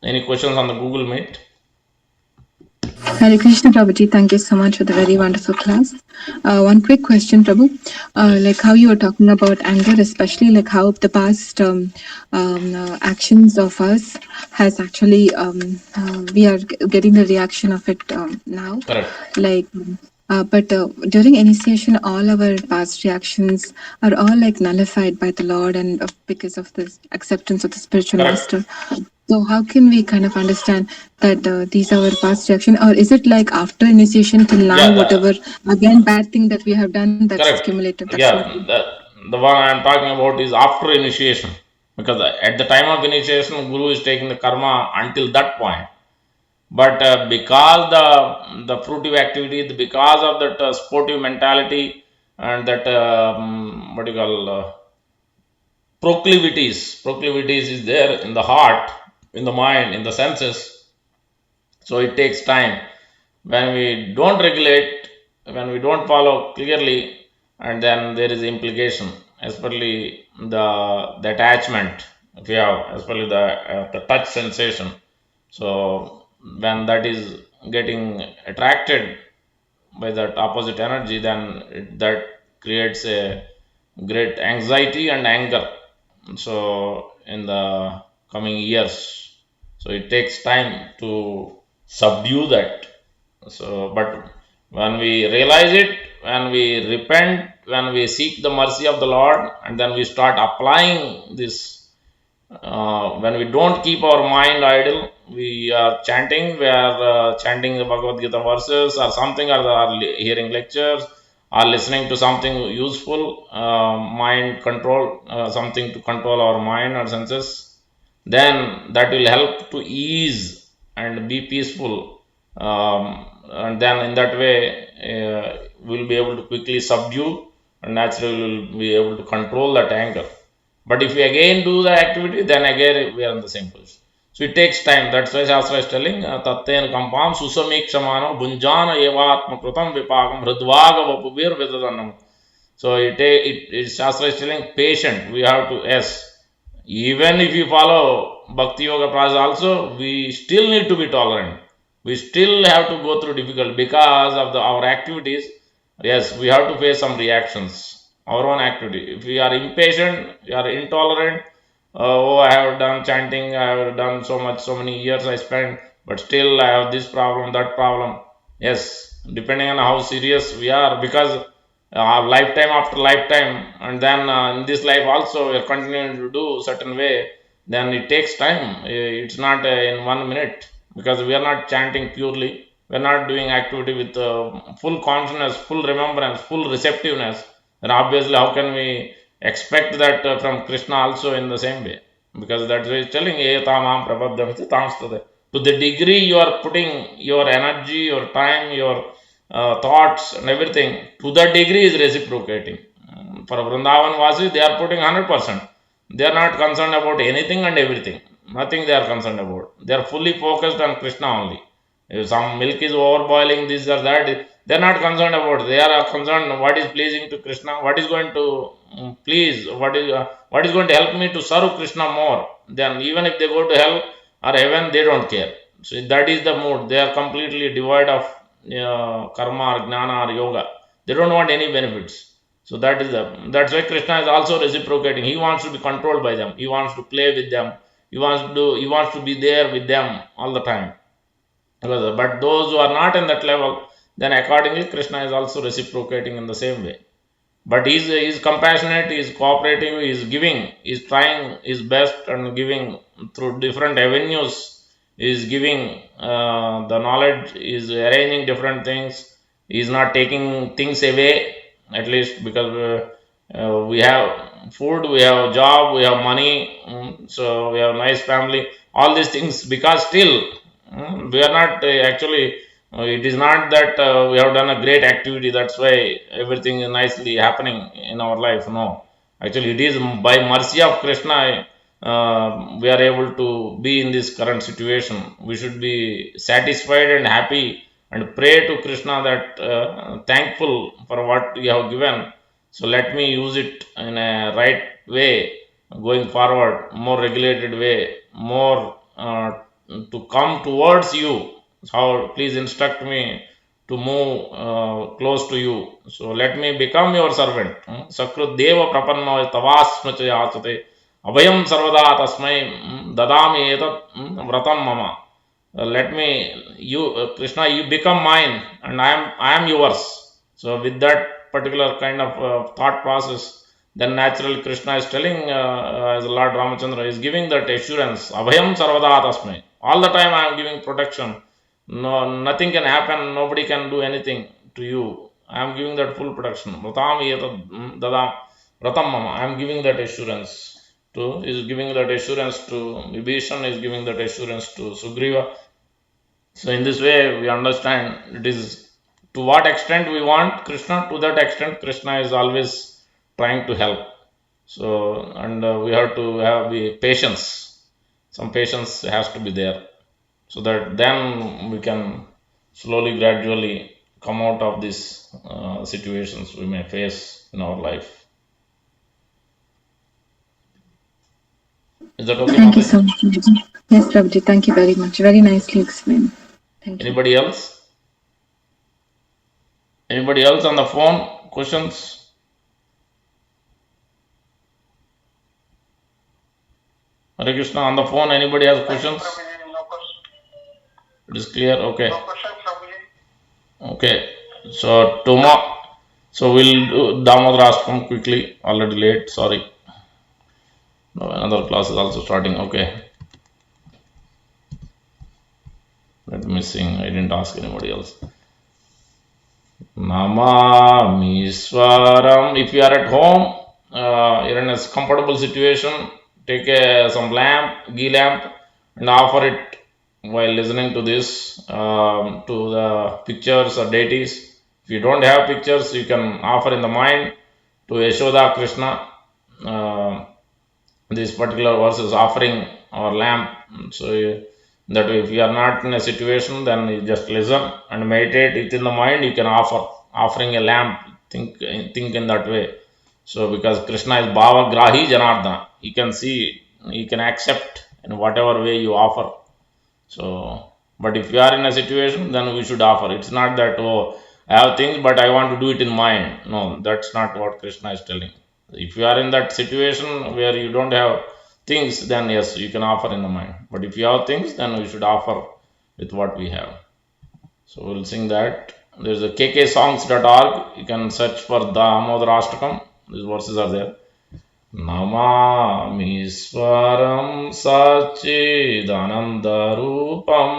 Any questions on the Google Meet? Hare Krishna Prabhuji, thank you so much for the very wonderful class. One quick question, Prabhu. Like Yes. how you were talking about anger, especially like how the past actions of us has actually, we are getting the reaction of it now. Correct. Like, but during initiation, all our past reactions are all like nullified by the Lord and because of the acceptance of the spiritual Correct. master. So how can we kind of understand that these are our past reaction, or is it like after initiation till now, Yeah. whatever again bad thing that we have done, that's Correct. cumulative? That's what. Yeah. The one I am talking about is after initiation, because at the time of initiation, Guru is taking the karma until that point. But because the fruitive activity, because of that sportive mentality and that what do you call proclivities is there in the heart, in the mind, in the senses. So it takes time. When we don't regulate, when we don't follow clearly, and then there is implication, especially the attachment. If you have, especially the touch sensation. So when that is getting attracted by that opposite energy, then that creates a great anxiety and anger. So in the coming years, so it takes time to subdue that. So, but when we realize it, when we repent, when we seek the mercy of the Lord, and then we start applying this, when we don't keep our mind idle, we are chanting, we are chanting the Bhagavad Gita verses or something, or are hearing lectures, or listening to something useful, mind control, something to control our mind or senses, then that will help to ease and be peaceful. And then in that way, we'll be able to quickly subdue, and naturally we'll be able to control that anger. But if we again do the activity, then again we are in the same position. So it takes time. That's why Shastra is telling Tatten Kampam Susamekshamano Bunjana Evatma Krutam Vipagam Hridvaga Vapubir Vedadanam. So Shastra is telling patient. We have to, yes. Even if you follow Bhakti Yoga process also, we still need to be tolerant. We still have to go through difficult because of our activities. Yes, we have to face some reactions. Our own activity. If we are impatient, we are intolerant. Oh, I have done chanting. I have done so much, so many years I spent, but still I have this problem, that problem. Yes, depending on how serious we are, because lifetime after lifetime, and then in this life also we are continuing to do certain way, then it takes time. It's not in 1 minute, because we are not chanting purely, we are not doing activity with full consciousness, full remembrance, full receptiveness. Then obviously how can we expect that from Krishna also in the same way? Because that's why he's telling etamam prabhaddamiti tamstate. To the degree you are putting your energy, your time, your thoughts and everything, to that degree is reciprocating. For Vrindavan Vasi, they are putting 100%. They are not concerned about anything and everything. Nothing they are concerned about. They are fully focused on Krishna only. If some milk is overboiling, this or that, they are not concerned about. They are concerned what is pleasing to Krishna, what is going to please, what is going to help me to serve Krishna more. Then even if they go to hell or heaven, they don't care. So that is the mood. They are completely devoid of karma or gnana or yoga. They don't want any benefits. So that's why Krishna is also reciprocating. He wants to be controlled by them. He wants to play with them. He wants to be there with them all the time. But those who are not in that level, then accordingly Krishna is also reciprocating in the same way. But he's compassionate, he's cooperative, he's giving, he's trying his best and giving through different avenues. He's giving the knowledge, is arranging different things, He is not taking things away, at least because we have food, we have job, we have money, so we have nice family, all these things, because still we are not actually it is not that we have done a great activity, that's why everything is nicely happening in our life. No, actually it is by mercy of Krishna we are able to be in this current situation. We should be satisfied and happy and pray to Krishna that thankful for what you have given. So let me use it in a right way going forward, more regulated way, more to come towards you. How please instruct me to move close to you. So let me become your servant. Sakrut deva prapanno tavasma yachate abhayam sarvada tasmai dadami etat vratam mama. Let me you Krishna, you become mine and I am yours. So with that particular kind of thought process, then naturally Krishna is telling as Lord Ramachandra is giving that assurance, abhayam sarvada tasmai, all the time I am giving protection. No, nothing can happen, nobody can do anything to you. I am giving that full protection. Vratam etad dadam vratam mama, I am giving that assurance to, is giving that assurance to Vibhishan, is giving that assurance to Sugriva. So in this way, we understand it is to what extent we want Krishna, to that extent Krishna is always trying to help. So and we have to have the patience. Some patience has to be there, so that then we can slowly, gradually come out of these situations we may face in our life. Is that okay, Thank you so Mataji? much, Prabhuji. Yes, Prabhuji, thank you very much. Very nicely explained. Thank you. Anybody else? Anybody else on the phone? Questions? Hare Krishna, on the phone, anybody has questions? It is clear? Okay. Okay. So tomorrow, so we'll do Damodarashtam quickly. Already late. Sorry. No, another class is also starting. Okay. Let me sing. I didn't ask anybody else. Namami Swaram. If you are at home, you're in a comfortable situation, take some lamp, ghee lamp, and offer it while listening to this to the pictures or deities. If you don't have pictures, you can offer in the mind to Yashoda Krishna. Uh, this particular verse is offering our lamp. So that if you are not in a situation, then you just listen and meditate within the mind. You can offering a lamp. Think in that way. So because Krishna is Bhava Grahi Janardana, he can see, he can accept in whatever way you offer. So, but if you are in a situation, then we should offer. It's not that, oh, I have things, but I want to do it in mind. No, that's not what Krishna is telling. If you are in that situation where you don't have things, then yes, you can offer in the mind. But if you have things, then we should offer with what we have. So we'll sing that. There's a kksongs.org. You can search for Damodarashtakam. These verses are there. Namaमीश्वरं सच्चिदानन्दरूपं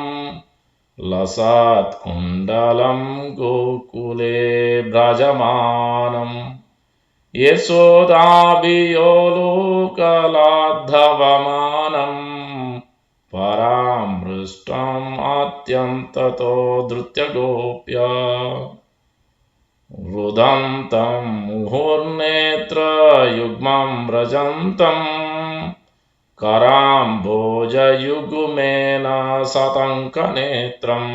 लसत्कुण्डलं गोकुले भ्रजमानं यशोदाभियोलोकलाद्धवमानं परामृष्टम् अत्यन्ततो धृत्यगोप्य रुदन्तं मुहुर्नेत्रयुग्मं व्रजन्तं कराम्भोजयुग्मेन सतङ्कनेत्रम्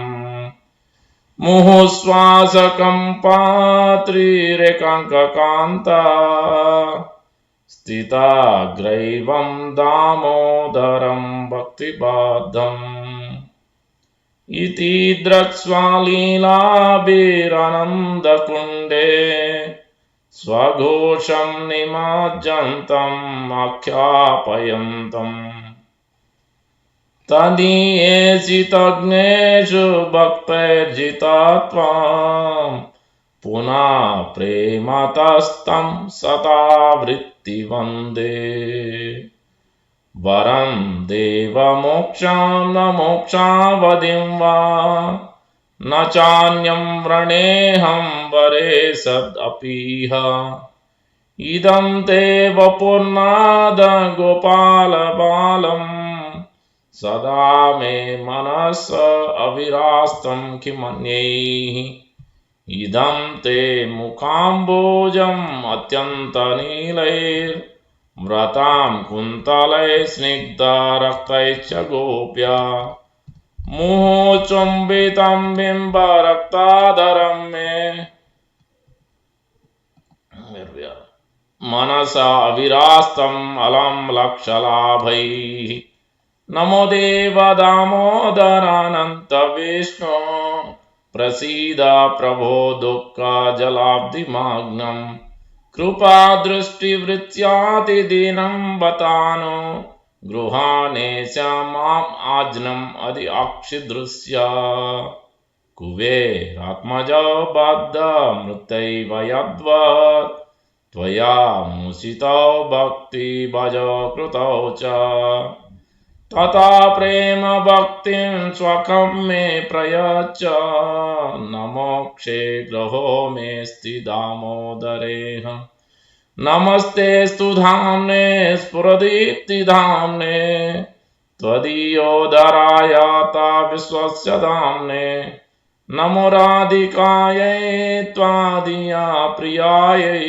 मुहुश्वासकं पात्रिरेकाङ्ककान्ता स्थिताग्रैवं दामोदरं भक्तिबाद्धम् इति द्रक्ष्वा लीलाभिरनन्दकुण्डे स्वघोषं निमज्जन्तम् आख्यापयन्तम् तदीयेषितज्ञेषु भक्तैर्जितात्वां पुनः प्रेमतस्तं सता वृत्तिवन्दे वरं देवमोक्षं न मोक्षावधिं वा न चान्यं व्रणेऽहं वरे सदपीह इदं ते वपुर्नाद गोपालबालम् सदा मे मनस अविरास्तं किमन्यैः इदं ते मुखाम्बोजम् अत्यन्तनीलैर्व्रतां कुन्तलैः स्निग्धरक्तैश्च गोप्या मुहुचुम्बितं बिम्बरक्ताधरं मे मनसा अविरास्तम् अलं लक्षलाभैः नमो देव दामोदरानन्त विष्णो प्रसीद प्रभो दुःखजलाब्धिमग्नं कृपादृष्टिवृत्यातिदीनं बतानो गृहाणेश माम् आज्ञम् अधि अक्षिदृश्य कुबेरात्मजो बद्धमृत्यैव यद्वत् त्वया मुसितौ भक्तिभजो कृतौ च तथा प्रेम भक्तिं स्वकं मे प्रयच्छ न मोक्षे ग्रहो मेऽस्ति दामोदरेह नमस्तेऽस्तु धाम्ने स्फुरदीप्तिधाम्ने त्वदीयोदराय विश्वस्य धाम्ने नमो राधिकायै त्वादीया प्रियायै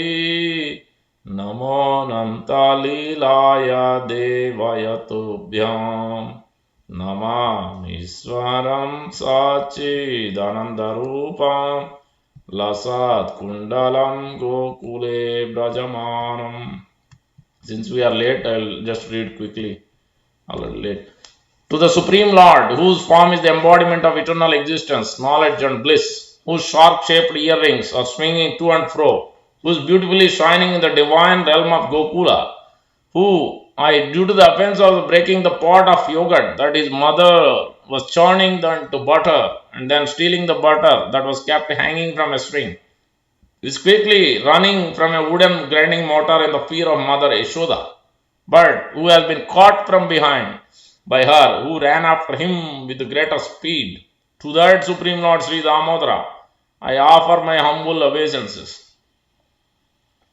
नमो अनन्तलीलाय देवयतुभ्यं नमामीश्वरं सच्चिदानन्दरूपं लसत्कुण्डलं गोकुले व्रजमानम्. Since we are late, I'll just read quickly. Already late. To the Supreme Lord, whose form is the embodiment of eternal existence, knowledge and bliss, whose sharp-shaped earrings are swinging to and fro, who is beautifully shining in the divine realm of Gokula, who, due to the offense of breaking the pot of yogurt that his mother was churning to butter and then stealing the butter that was kept hanging from a string, is quickly running from a wooden grinding mortar in the fear of Mother Yashoda, but who has been caught from behind by her, who ran after him with the greatest speed. To that Supreme Lord Sri Damodara, I offer my humble obeisances.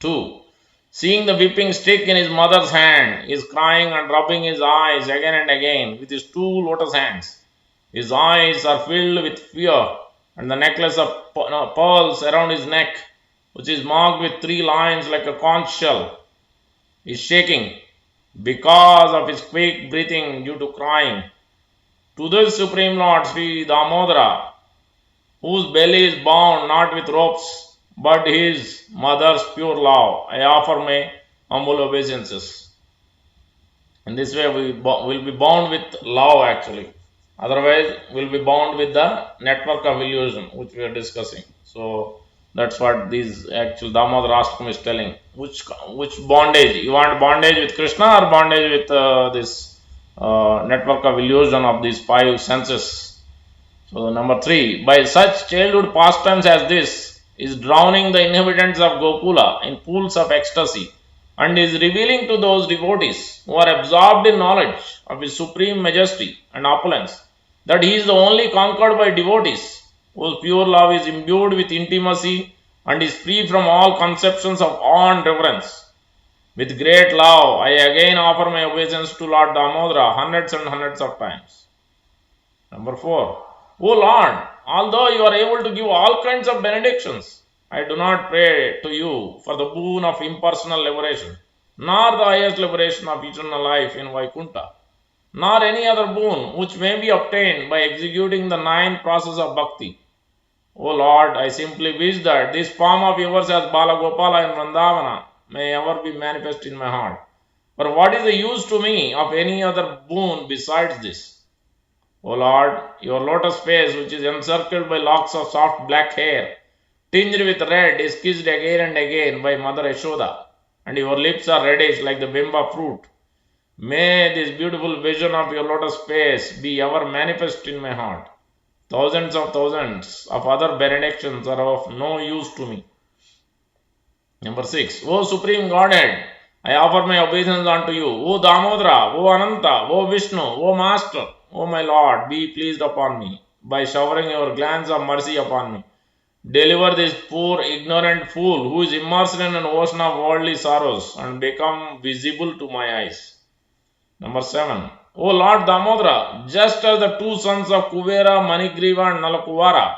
2. Seeing the whipping stick in his mother's hand, he is crying and rubbing his eyes again and again with his two lotus hands. His eyes are filled with fear, and the necklace of pearls around his neck, which is marked with 3 lines like a conch shell, is shaking because of his quick breathing due to crying. To this Supreme Lord Sri Damodara, whose belly is bound not with ropes but his mother's pure love, I offer my humble obeisances. In this way, we will be bound with love actually. Otherwise, we'll be bound with the network of illusion, which we are discussing. So, that's what these actual Damodara Ashtam is telling. Which bondage? You want bondage with Krishna or bondage with this network of illusion of these 5 senses? So, number 3, by such childhood pastimes as this, is drowning the inhabitants of Gokula in pools of ecstasy and is revealing to those devotees who are absorbed in knowledge of his supreme majesty and opulence that he is the only conquered by devotees whose pure love is imbued with intimacy and is free from all conceptions of awe and reverence. With great love, I again offer my obeisance to Lord Damodara hundreds and hundreds of times. Number 4. O Lord, although you are able to give all kinds of benedictions, I do not pray to you for the boon of impersonal liberation, nor the highest liberation of eternal life in Vaikuntha, nor any other boon which may be obtained by executing the 9 processes of bhakti. O Lord, I simply wish that this form of yours as Balagopala in Vrindavana may ever be manifest in my heart. For what is the use to me of any other boon besides this? O Lord, your lotus face, which is encircled by locks of soft black hair, tinged with red, is kissed again and again by Mother Yashoda, and your lips are reddish like the bimba fruit. May this beautiful vision of your lotus face be ever manifest in my heart. Thousands of other benedictions are of no use to me. Number 6. O Supreme Godhead, I offer my obeisance unto you. O Damodara, O Ananta, O Vishnu, O Master, O my Lord, be pleased upon me. by showering your glance of mercy upon me. Deliver this poor ignorant fool who is immersed in an ocean of worldly sorrows and become visible to my eyes. Number 7. O Lord Damodara, just as the two sons of Kuvera, Manigriva and Nalakuvara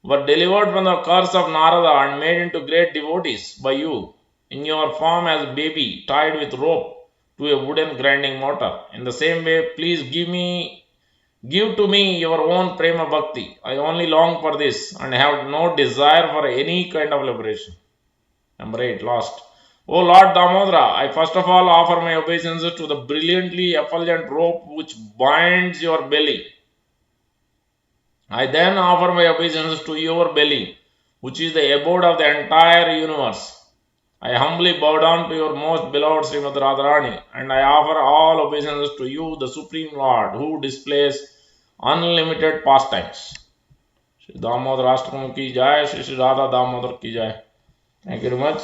were delivered from the curse of Narada and made into great devotees by you in your form as a baby tied with rope to a wooden grinding mortar. In the same way, please give to me your own prema bhakti. I only long for this and have no desire for any kind of liberation. Number 8, last. O Lord Damodara, I first of all offer my obeisances to the brilliantly effulgent rope which binds your belly. I then offer my obeisances to your belly, which is the abode of the entire universe. I humbly bow down to your most beloved Srimad Radharani, and I offer all obeisances to you, the Supreme Lord, who displays unlimited pastimes. Shri Damodar Ashtakam ki jai, Shri Radha Damodar ki jai. Thank you very much.